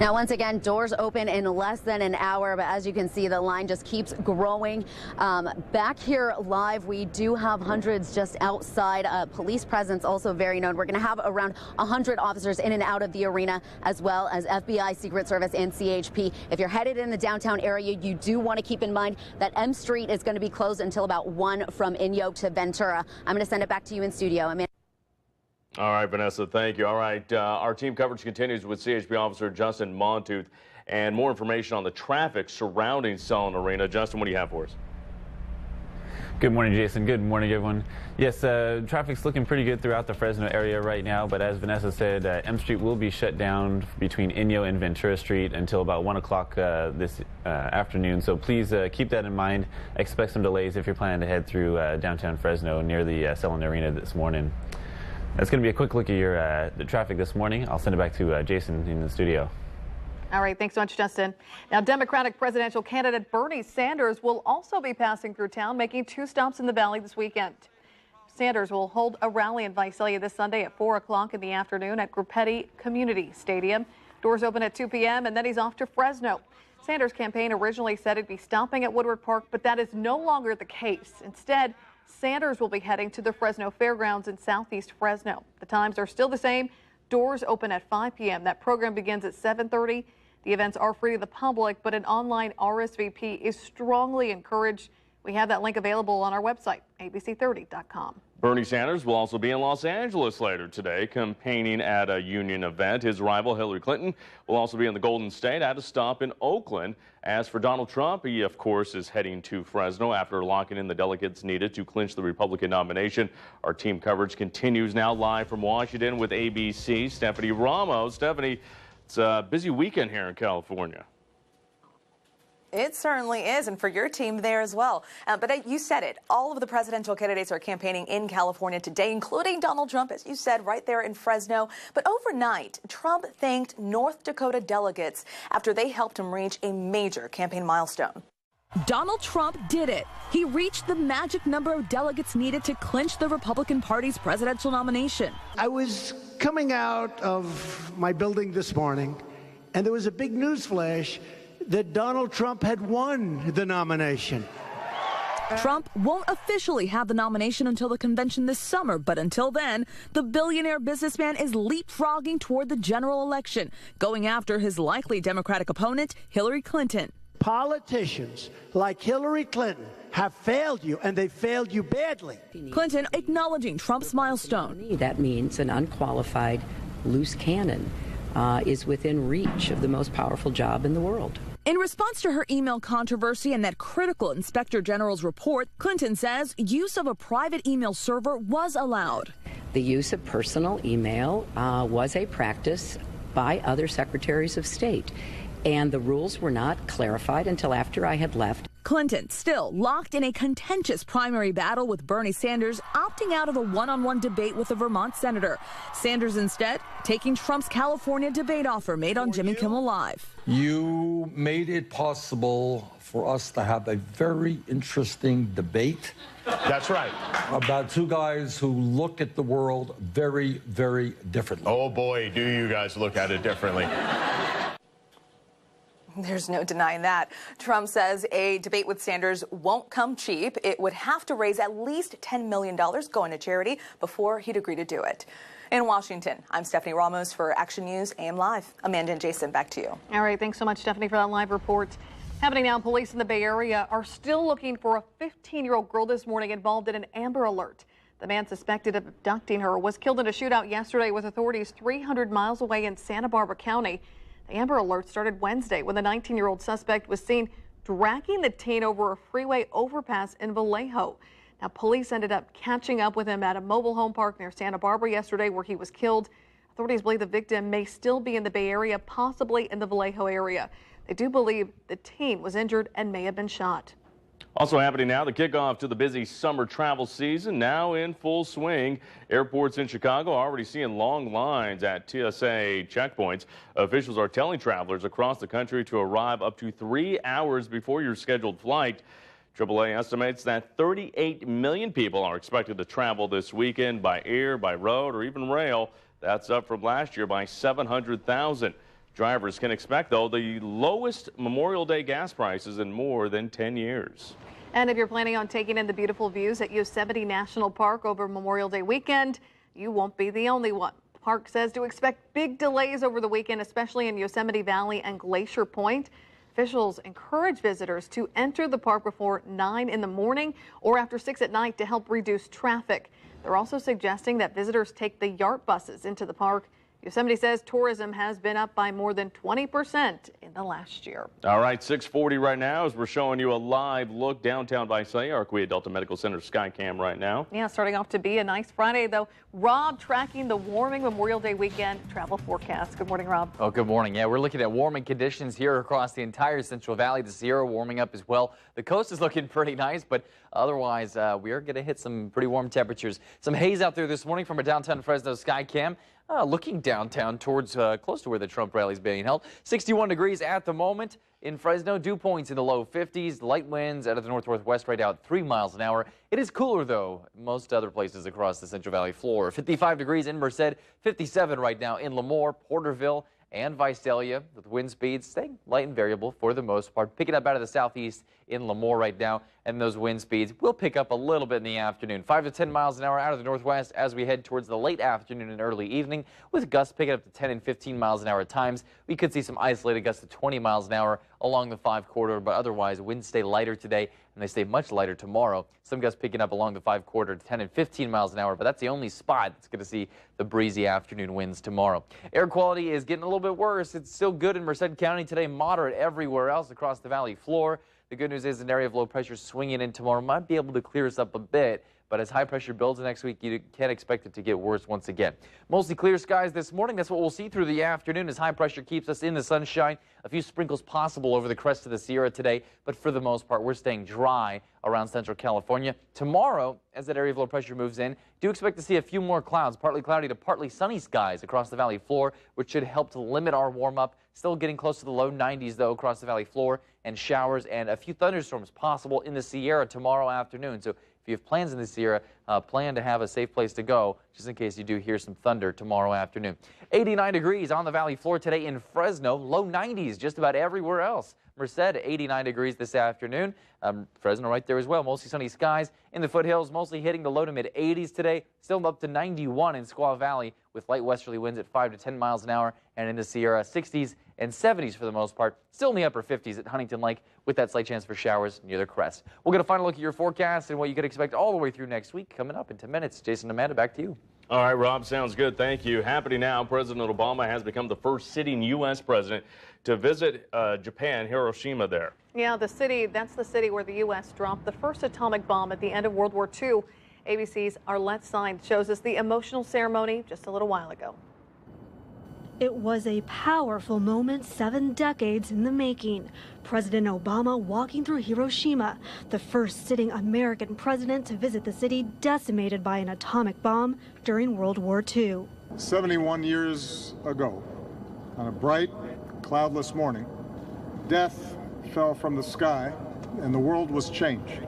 Now, once again, doors open in less than an hour, but as you can see, the line just keeps growing. Back here live, we do have hundreds just outside. Police presence also very known. We're going to have around 100 officers in and out of the arena, as well as FBI, Secret Service, and CHP. If you're headed in the downtown area, you do want to keep in mind that M Street is going to be closed until about 1 from Inyo to Ventura. I'm going to send it back to you in studio. All right, Vanessa, thank you. All right, our team coverage continues with CHP Officer Justin Montooth and more information on the traffic surrounding Selin Arena. Justin, what do you have for us? Good morning, Jason. Good morning, everyone. Yes, traffic's looking pretty good throughout the Fresno area right now, but as Vanessa said, M Street will be shut down between Inyo and Ventura Street until about 1 o'clock this afternoon, so please keep that in mind. Expect some delays if you're planning to head through downtown Fresno near the Selin Arena this morning. That's going to be a quick look at the traffic this morning. I'll send it back to Jason in the studio. All right, thanks so much, Justin. Now, Democratic presidential candidate Bernie Sanders will also be passing through town, making 2 stops in the Valley this weekend. Sanders will hold a rally in Visalia this Sunday at 4 o'clock in the afternoon at Grupetti Community Stadium. Doors open at 2 p.m., and then he's off to Fresno. Sanders' campaign originally said he'd be stopping at Woodward Park, but that is no longer the case. Instead, Sanders will be heading to the Fresno Fairgrounds in southeast Fresno. The times are still the same. Doors open at 5 p.m. That program begins at 7:30. The events are free to the public, but an online RSVP is strongly encouraged. We have that link available on our website, ABC30.com. Bernie Sanders will also be in Los Angeles later today, campaigning at a union event. His rival, Hillary Clinton, will also be in the Golden State at a stop in Oakland. As for Donald Trump, he, of course, is heading to Fresno after locking in the delegates needed to clinch the Republican nomination. Our team coverage continues now live from Washington with ABC, Stephanie Ramos. Stephanie, it's a busy weekend here in California. It certainly is, and for your team there as well. But you said it. All of the presidential candidates are campaigning in California today, including Donald Trump, as you said, right there in Fresno. But overnight, Trump thanked North Dakota delegates after they helped him reach a major campaign milestone. Donald Trump did it. He reached the magic number of delegates needed to clinch the Republican Party's presidential nomination. I was coming out of my building this morning, and there was a big news flash that Donald Trump had won the nomination. Trump won't officially have the nomination until the convention this summer, but until then, the billionaire businessman is leapfrogging toward the general election, going after his likely Democratic opponent, Hillary Clinton. Politicians like Hillary Clinton have failed you, and they failed you badly. Clinton acknowledging Trump's milestone. That means an unqualified loose cannon is within reach of the most powerful job in the world. In response to her email controversy and that critical Inspector General's report, Clinton says use of a private email server was allowed. The use of personal email was a practice by other secretaries of state, and the rules were not clarified until after I had left. Clinton still locked in a contentious primary battle with Bernie Sanders, opting out of a one-on-one debate with a Vermont senator. Sanders instead taking Trump's California debate offer made on Jimmy Kimmel Live. You made it possible for us to have a very interesting debate. That's right. About 2 guys who look at the world very, very differently. Oh boy, do you guys look at it differently. There's no denying that. Trump says a debate with Sanders won't come cheap. It would have to raise at least $10 million going to charity before he'd agree to do it. In Washington, I'm Stephanie Ramos for Action News AM Live. Amanda and Jason, back to you. All right, thanks so much, Stephanie, for that live report. Happening now, police in the Bay Area are still looking for a 15-year-old girl this morning involved in an Amber Alert. The man suspected of abducting her was killed in a shootout yesterday with authorities 300 miles away in Santa Barbara County. The Amber Alert started Wednesday when the 19-year-old suspect was seen dragging the teen over a freeway overpass in Vallejo. Now, police ended up catching up with him at a mobile home park near Santa Barbara yesterday where he was killed. Authorities believe the victim may still be in the Bay Area, possibly in the Vallejo area. They do believe the teen was injured and may have been shot. Also happening now, the kickoff to the busy summer travel season now in full swing. Airports in Chicago are already seeing long lines at TSA checkpoints. Officials are telling travelers across the country to arrive up to 3 hours before your scheduled flight. AAA estimates that 38 million people are expected to travel this weekend by air, by road, or even rail. That's up from last year by 700,000. Drivers can expect, though, the lowest Memorial Day gas prices in more than 10 years. And if you're planning on taking in the beautiful views at Yosemite National Park over Memorial Day weekend, you won't be the only one. The park says to expect big delays over the weekend, especially in Yosemite Valley and Glacier Point. Officials encourage visitors to enter the park before 9 in the morning or after 6 at night to help reduce traffic. They're also suggesting that visitors take the YART buses into the park. Yosemite says tourism has been up by more than 20% in the last year. All right, 6:40 right now as we're showing you a live look downtown by Arcadia Delta Medical Center Skycam right now. Yeah, starting off to be a nice Friday, though. Rob tracking the warming Memorial Day weekend travel forecast. Good morning, Rob. Oh, good morning. Yeah, we're looking at warming conditions here across the entire Central Valley. The Sierra warming up as well. The coast is looking pretty nice, but otherwise, we are going to hit some pretty warm temperatures. Some haze out there this morning from a downtown Fresno Skycam. Looking downtown towards close to where the Trump rally is being held. 61 degrees at the moment in Fresno. Dew points in the low 50s. Light winds out of the north-northwest right out 3 miles an hour. It is cooler, though, most other places across the Central Valley floor. 55 degrees in Merced. 57 right now in Lemoore, Porterville, and Visalia, with wind speeds staying light and variable for the most part. Picking up out of the southeast in Lemoore right now, and those wind speeds will pick up a little bit in the afternoon. 5 to 10 miles an hour out of the northwest as we head towards the late afternoon and early evening, with gusts picking up to 10 and 15 miles an hour at times. We could see some isolated gusts to 20 miles an hour along the 5 corridor, but otherwise winds stay lighter today, and they stay much lighter tomorrow. Some gusts picking up along the 5 corridor to 10 and 15 miles an hour, but that's the only spot that's going to see the breezy afternoon winds tomorrow. Air quality is getting a little bit worse. It's still good in Merced County today, moderate everywhere else across the valley floor. The good news is an area of low pressure swinging in tomorrow might be able to clear us up a bit, but as high pressure builds next week, you can't expect it to get worse once again. Mostly clear skies this morning. That's what we'll see through the afternoon as high pressure keeps us in the sunshine. A few sprinkles possible over the crest of the Sierra today, but for the most part, we're staying dry around central California. Tomorrow, as that area of low pressure moves in, do expect to see a few more clouds, partly cloudy to partly sunny skies across the valley floor, which should help to limit our warm-up. Still getting close to the low 90s, though, across the valley floor, and showers and a few thunderstorms possible in the Sierra tomorrow afternoon. So if you have plans in the Sierra, plan to have a safe place to go, just in case you do hear some thunder tomorrow afternoon. 89 degrees on the valley floor today in Fresno, low 90s just about everywhere else. Merced, 89 degrees this afternoon. Fresno right there as well. Mostly sunny skies. In the foothills, mostly hitting the low to mid 80s today. Still up to 91 in Squaw Valley with light westerly winds at 5 to 10 miles an hour. And in the Sierra, 60s and 70s for the most part. Still in the upper 50s at Huntington Lake with that slight chance for showers near the crest. We'll get a final look at your forecast and what you could expect all the way through next week coming up in 10 minutes. Jason and Amanda, back to you. All right, Rob, sounds good. Thank you. Happening now, President Obama has become the first sitting U.S. president to visit Japan, Hiroshima there. Yeah, that's the city where the U.S. dropped the first atomic bomb at the end of World War II. ABC's Arlette Sines shows us the emotional ceremony just a little while ago. It was a powerful moment 7 decades in the making. President Obama walking through Hiroshima, the first sitting American president to visit the city decimated by an atomic bomb during World War II. 71 years ago, on a bright, cloudless morning, death fell from the sky and the world was changed.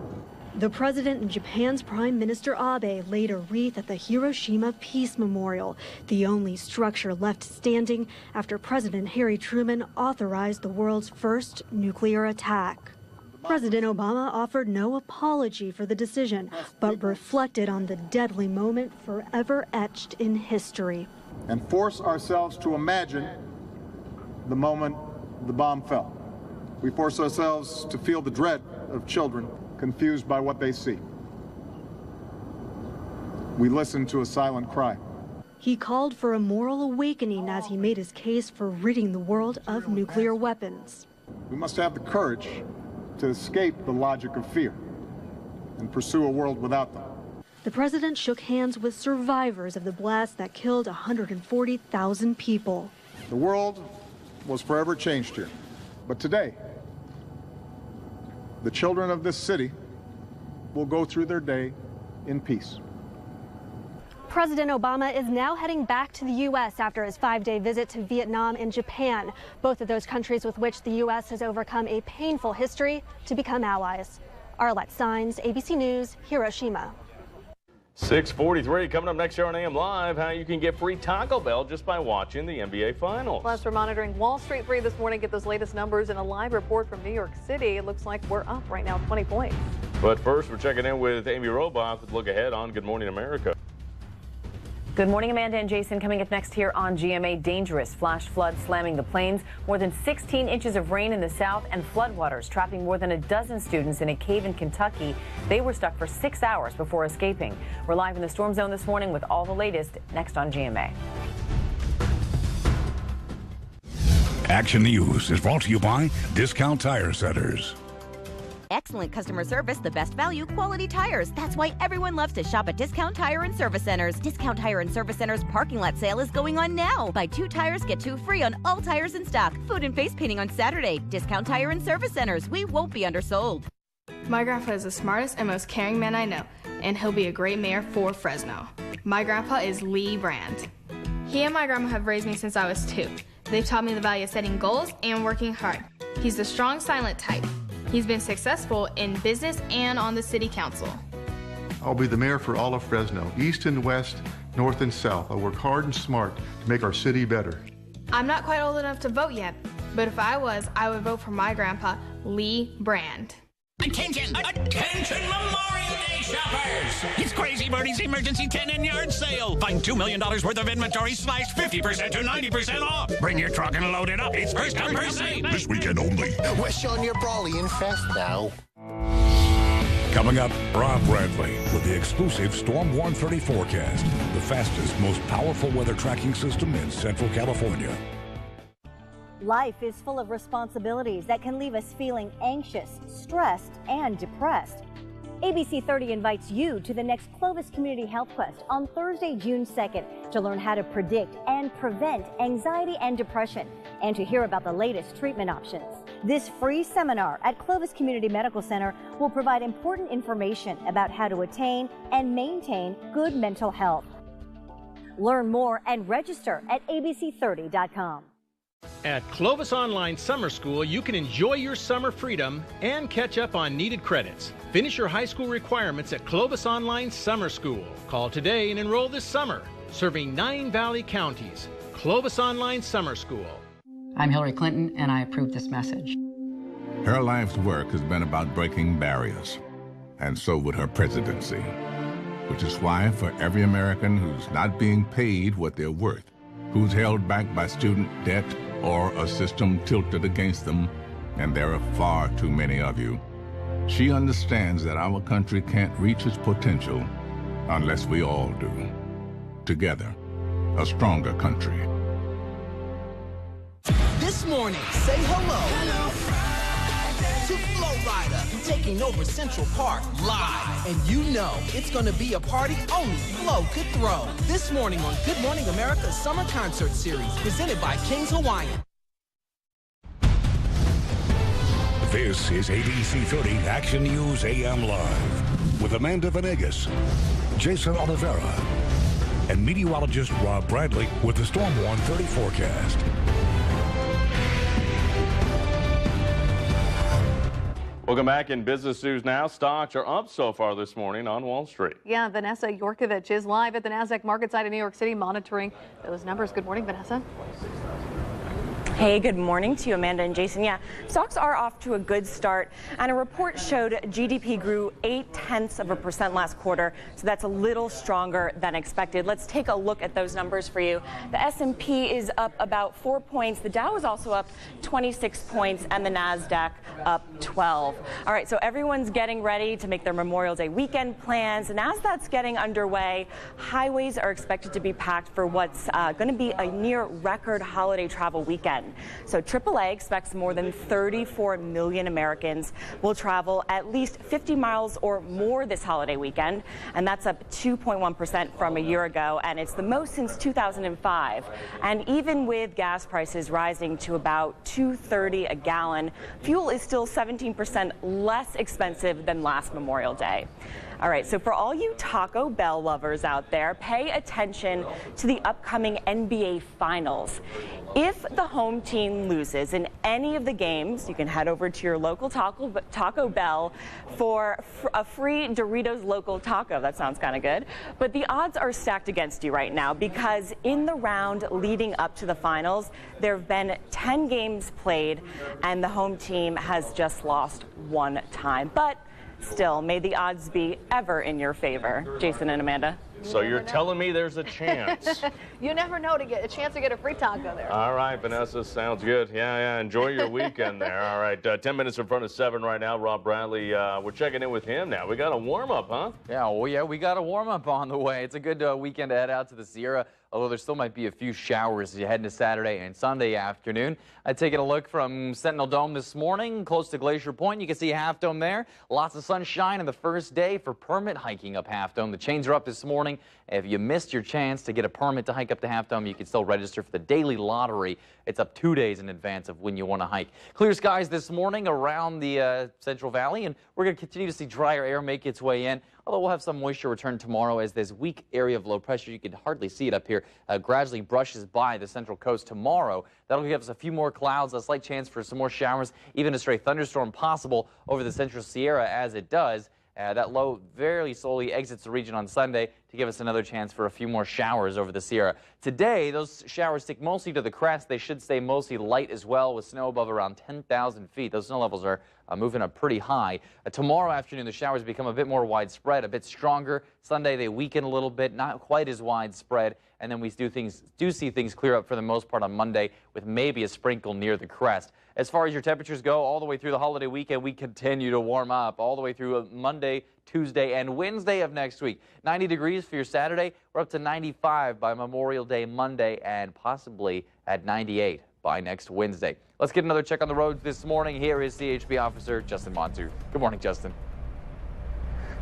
The president and Japan's Prime Minister Abe laid a wreath at the Hiroshima Peace Memorial, the only structure left standing after President Harry Truman authorized the world's first nuclear attack. President Obama offered no apology for the decision, but reflected on the deadly moment forever etched in history. And force ourselves to imagine the moment the bomb fell. We force ourselves to feel the dread of children confused by what they see. We listen to a silent cry. He called for a moral awakening as he made his case for ridding the world of nuclear weapons. We must have the courage to escape the logic of fear and pursue a world without them. The president shook hands with survivors of the blast that killed 140,000 people. The world was forever changed here, but today, the children of this city will go through their day in peace. President Obama is now heading back to the U.S. after his 5-day visit to Vietnam and Japan, both of those countries with which the U.S. has overcome a painful history to become allies. Arlette Sines, ABC News, Hiroshima. 6:43 coming up next year on AM Live, how you can get free Taco Bell just by watching the NBA Finals. Plus, we're monitoring Wall Street for you this morning. Get those latest numbers and a live report from New York City. It looks like we're up right now 20 points. But first, we're checking in with Amy Roboth with a look ahead on Good Morning America. Good morning, Amanda and Jason. Coming up next here on GMA, dangerous flash flood slamming the plains. More than 16 inches of rain in the south and floodwaters trapping more than a dozen students in a cave in Kentucky. They were stuck for 6 hours before escaping. We're live in the storm zone this morning with all the latest next on GMA. Action News is brought to you by Discount Tire Centers. Excellent customer service, the best value, quality tires. That's why everyone loves to shop at Discount Tire and Service Centers. Discount Tire and Service Centers parking lot sale is going on now. Buy 2 tires, get 2 free on all tires in stock. Food and face painting on Saturday. Discount Tire and Service Centers. We won't be undersold. My grandpa is the smartest and most caring man I know, and he'll be a great mayor for Fresno. My grandpa is Lee Brand. He and my grandma have raised me since I was 2. They've taught me the value of setting goals and working hard. He's the strong, silent type. He's been successful in business and on the city council. I'll be the mayor for all of Fresno, east and west, north and south. I'll work hard and smart to make our city better. I'm not quite old enough to vote yet, but if I was, I would vote for my grandpa, Lee Brand. Attention! Attention, Memorial Day shoppers! It's Crazy Birdie's emergency 10 yard sale. Find $2 million worth of inventory sliced 50% to 90% off. Bring your truck and load it up. It's first come, first served. This weekend only. We're showing your Brawley in Fresno. Coming up, Rob Bradley with the exclusive Storm 130 forecast, the fastest, most powerful weather tracking system in Central California. Life is full of responsibilities that can leave us feeling anxious, stressed, and depressed. ABC30 invites you to the next Clovis Community Health Quest on Thursday, June 2nd to learn how to predict and prevent anxiety and depression and to hear about the latest treatment options. This free seminar at Clovis Community Medical Center will provide important information about how to attain and maintain good mental health. Learn more and register at abc30.com. At Clovis Online Summer School, you can enjoy your summer freedom and catch up on needed credits. Finish your high school requirements at Clovis Online Summer School. Call today and enroll this summer. Serving 9 Valley counties. Clovis Online Summer School. I'm Hillary Clinton, and I approve this message. Her life's work has been about breaking barriers, and so would her presidency. Which is why for every American who's not being paid what they're worth, who's held back by student debt or a system tilted against them, and there are far too many of you, she understands that our country can't reach its potential unless we all do. Together, a stronger country. This morning, say hello to Flow Rider, taking over Central Park live. And you know it's going to be a party only Flow could throw. This morning on Good Morning America's Summer Concert Series, presented by King's Hawaiian. This is ABC30 Action News AM Live with Amanda Venegas, Jason Oliveira, and meteorologist Rob Bradley with the Storm 130 forecast. Welcome back. In business news now, stocks are up so far this morning on Wall Street. Yeah, Vanessa Yorkovich is live at the NASDAQ market site in New York City monitoring those numbers. Good morning, Vanessa. Hey, good morning to you, Amanda and Jason. Yeah, stocks are off to a good start, and a report showed GDP grew 0.8% last quarter, so that's a little stronger than expected. Let's take a look at those numbers for you. The S&P is up about 4 points. The Dow is also up 26 points, and the NASDAQ up 12. All right, so everyone's getting ready to make their Memorial Day weekend plans, and as that's getting underway, highways are expected to be packed for what's going to be a near record holiday travel weekend. So AAA expects more than 34 million Americans will travel at least 50 miles or more this holiday weekend, and that's up 2.1% from a year ago, and it's the most since 2005. And even with gas prices rising to about $2.30 a gallon, fuel is still 17% less expensive than last Memorial Day. All right, so for all you Taco Bell lovers out there, pay attention to the upcoming NBA Finals. If the home team loses in any of the games, you can head over to your local Taco Bell for a free Doritos Local Taco. That sounds kind of good. But the odds are stacked against you right now because in the round leading up to the finals, there have been 10 games played and the home team has just lost one time. But still, may the odds be ever in your favor. Jason and Amanda. So you're telling me there's a chance? You never know to get a chance to get a free taco there. All right, Vanessa, sounds good. Yeah, enjoy your weekend there. All right, 10 minutes in front of 7 right now. Rob Bradley, we're checking in with him now. We got a warm-up, huh? Yeah, we got a warm-up on the way. It's a good weekend to head out to the Sierra, although there still might be a few showers as you head into Saturday and Sunday afternoon. Taking a look from Sentinel Dome this morning, close to Glacier Point. You can see Half Dome there. Lots of sunshine on the first day for permit hiking up Half Dome. The chains are up this morning. If you missed your chance to get a permit to hike up to Half Dome, you can still register for the daily lottery. It's up 2 days in advance of when you want to hike. Clear skies this morning around the Central Valley, and we're going to continue to see drier air make its way in. Although we'll have some moisture return tomorrow as this weak area of low pressure, you can hardly see it up here, gradually brushes by the central coast tomorrow. That'll give us a few more clouds, a slight chance for some more showers, even a stray thunderstorm possible over the Central Sierra as it does. That low very slowly exits the region on Sunday to give us another chance for a few more showers over the Sierra. Today, those showers stick mostly to the crest. They should stay mostly light as well with snow above around 10,000 feet. Those snow levels are moving up pretty high. Tomorrow afternoon, the showers become a bit more widespread, a bit stronger. Sunday, they weaken a little bit, not quite as widespread. And then we do see things clear up for the most part on Monday with maybe a sprinkle near the crest. As far as your temperatures go, all the way through the holiday weekend, we continue to warm up all the way through Monday, Tuesday, and Wednesday of next week. 90 degrees for your Saturday. We're up to 95 by Memorial Day Monday and possibly at 98 by next Wednesday. Let's get another check on the roads this morning. Here is CHP Officer Justin Montu. Good morning, Justin.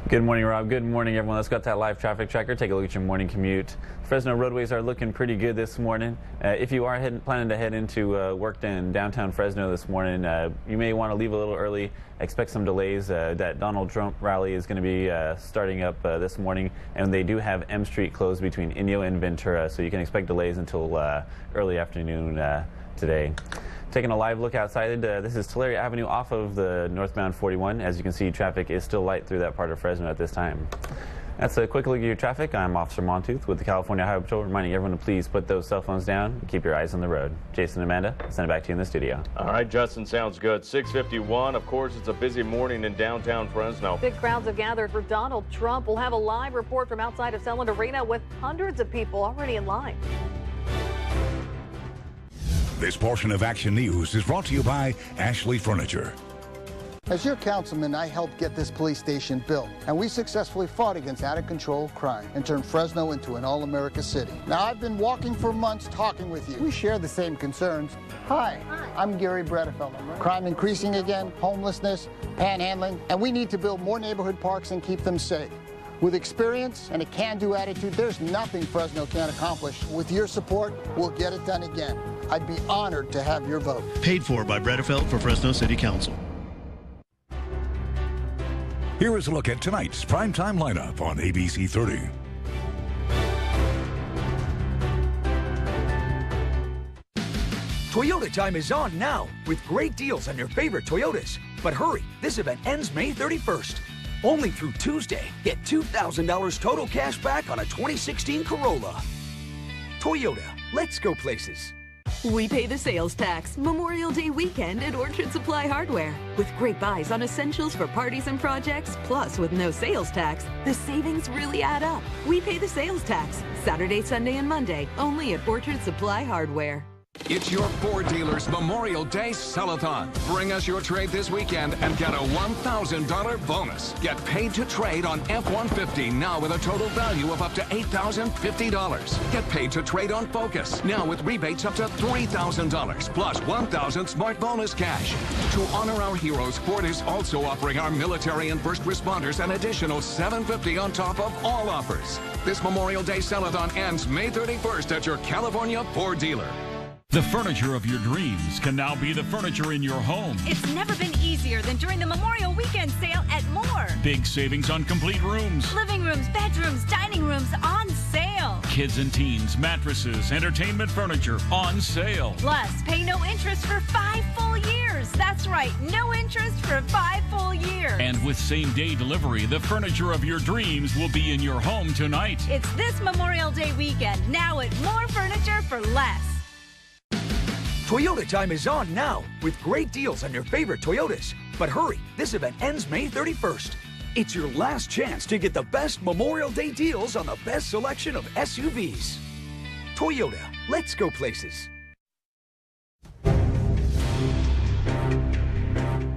Good morning, Rob. Good morning, everyone. Let's go to that live traffic checker. Take a look at your morning commute. Fresno roadways are looking pretty good this morning. If you are planning to head into work in downtown Fresno this morning, you may want to leave a little early. Expect some delays. That Donald Trump rally is going to be starting up this morning, and they do have M Street closed between Inyo and Ventura, so you can expect delays until early afternoon today. Taking a live look outside, this is Tulare Avenue off of the northbound 41. As you can see, traffic is still light through that part of Fresno at this time. That's a quick look at your traffic. I'm Officer Montooth with the California Highway Patrol, reminding everyone to please put those cell phones down and keep your eyes on the road. Jason and Amanda, I'll send it back to you in the studio. All right, Justin, sounds good. 6:51. Of course, it's a busy morning in downtown Fresno. Big crowds have gathered for Donald Trump. We'll have a live report from outside of Selland Arena with hundreds of people already in line. This portion of Action News is brought to you by Ashley Furniture. As your councilman, I helped get this police station built, and we successfully fought against out-of-control crime and turned Fresno into an all-America city. Now, I've been walking for months talking with you. We share the same concerns. Hi. I'm Gary Bredefeld. Crime increasing again, homelessness, panhandling, and we need to build more neighborhood parks and keep them safe. With experience and a can-do attitude, there's nothing Fresno can't accomplish. With your support, we'll get it done again. I'd be honored to have your vote. Paid for by Bredefeld for Fresno City Council. Here is a look at tonight's primetime lineup on ABC30. Toyota time is on now with great deals on your favorite Toyotas. But hurry, this event ends May 31st. Only through Tuesday, get $2,000 total cash back on a 2016 Corolla. Toyota, let's go places. We pay the sales tax Memorial Day weekend at Orchard Supply Hardware. With great buys on essentials for parties and projects, plus with no sales tax, the savings really add up. We pay the sales tax Saturday, Sunday, and Monday, only at Orchard Supply Hardware. It's your Ford dealer's Memorial Day Sell-a-thon. Bring us your trade this weekend and get a $1,000 bonus. Get paid to trade on F-150 now with a total value of up to $8,050. Get paid to trade on Focus now with rebates up to $3,000 plus $1,000 smart bonus cash. To honor our heroes, Ford is also offering our military and first responders an additional $750 on top of all offers. This Memorial Day Sell-a-thon ends May 31st at your California Ford dealer. The furniture of your dreams can now be the furniture in your home. It's never been easier than during the Memorial Weekend sale at Moore. Big savings on complete rooms. Living rooms, bedrooms, dining rooms on sale. Kids and teens, mattresses, entertainment furniture on sale. Plus, pay no interest for 5 full years. That's right, no interest for 5 full years. And with same-day delivery, the furniture of your dreams will be in your home tonight. It's this Memorial Day weekend, now at More Furniture for Less. Toyota time is on now with great deals on your favorite Toyotas. But hurry, this event ends May 31st. It's your last chance to get the best Memorial Day deals on the best selection of SUVs. Toyota, let's go places.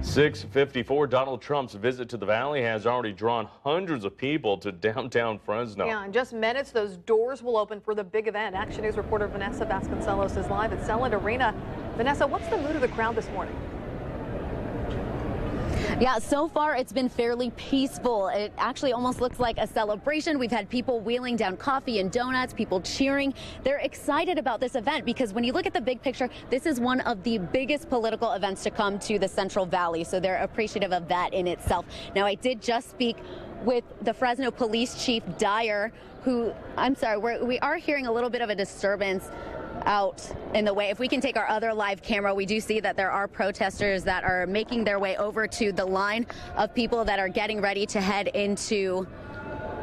6:54, Donald Trump's visit to the Valley has already drawn hundreds of people to downtown Fresno. Yeah, in just minutes, those doors will open for the big event. Action News reporter Vanessa Vasconcelos is live at Selland Arena. Vanessa, what's the mood of the crowd this morning? Yeah, so far it's been fairly peaceful. It actually almost looks like a celebration. We've had people wheeling down coffee and donuts, people cheering. They're excited about this event because when you look at the big picture, this is one of the biggest political events to come to the Central Valley. So they're appreciative of that in itself. Now, I did just speak with the Fresno Police Chief Dyer, who, I'm sorry, we are hearing a little bit of a disturbance out in the way. If we can take our other live camera, we do see that there are protesters that are making their way over to the line of people that are getting ready to head into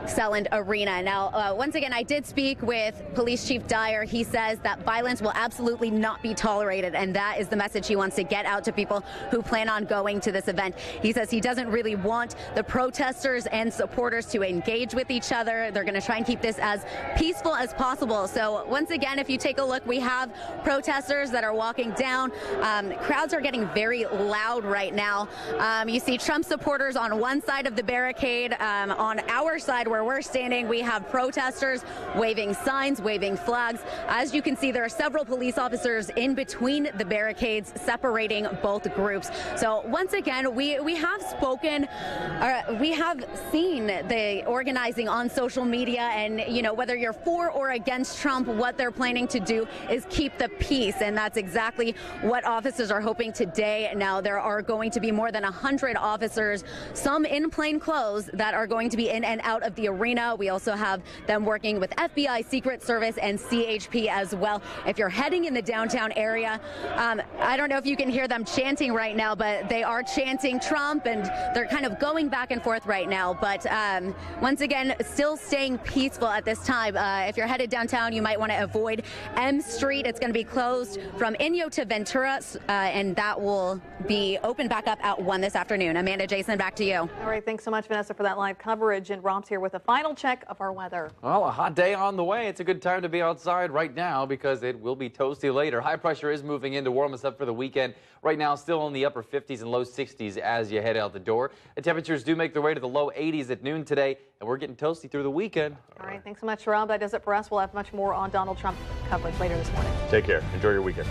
Selland Arena. Now, once again, I did speak with Police Chief Dyer. He says that violence will absolutely not be tolerated, and that is the message he wants to get out to people who plan on going to this event. He says he doesn't really want the protesters and supporters to engage with each other. They're going to try and keep this as peaceful as possible. So once again, if you take a look, we have protesters that are walking down. Crowds are getting very loud right now. You see Trump supporters on one side of the barricade. On our side, where we're standing, we have protesters waving signs, waving flags. As you can see, there are several police officers in between the barricades separating both groups. So once again, we have spoken, we have seen the organizing on social media, and you know, whether you're for or against Trump, what they're planning to do is keep the peace, and that's exactly what officers are hoping today. Now, there are going to be more than 100 officers, some in plain clothes, that are going to be in and out of the arena. We also have them working with FBI, Secret Service, and CHP as well. If you're heading in the downtown area, I don't know if you can hear them chanting right now, but they are chanting Trump, and they're kind of going back and forth right now. But once again, still staying peaceful at this time. If you're headed downtown, you might want to avoid M Street. It's going to be closed from Inyo to Ventura, and that will be open back up at 1 this afternoon. Amanda, Jason, back to you. All right, thanks so much, Vanessa, for that live coverage. And Rob's here with a final check of our weather. Well, a hot day on the way. It's a good time to be outside right now because it will be toasty later. High pressure is moving in to warm us up for the weekend. Right now, still in the upper 50s and low 60s as you head out the door. The temperatures do make their way to the low 80s at noon today, and we're getting toasty through the weekend. All right, thanks so much, Rob. That does it for us. We'll have much more on Donald Trump coverage later this morning. Take care. Enjoy your weekend.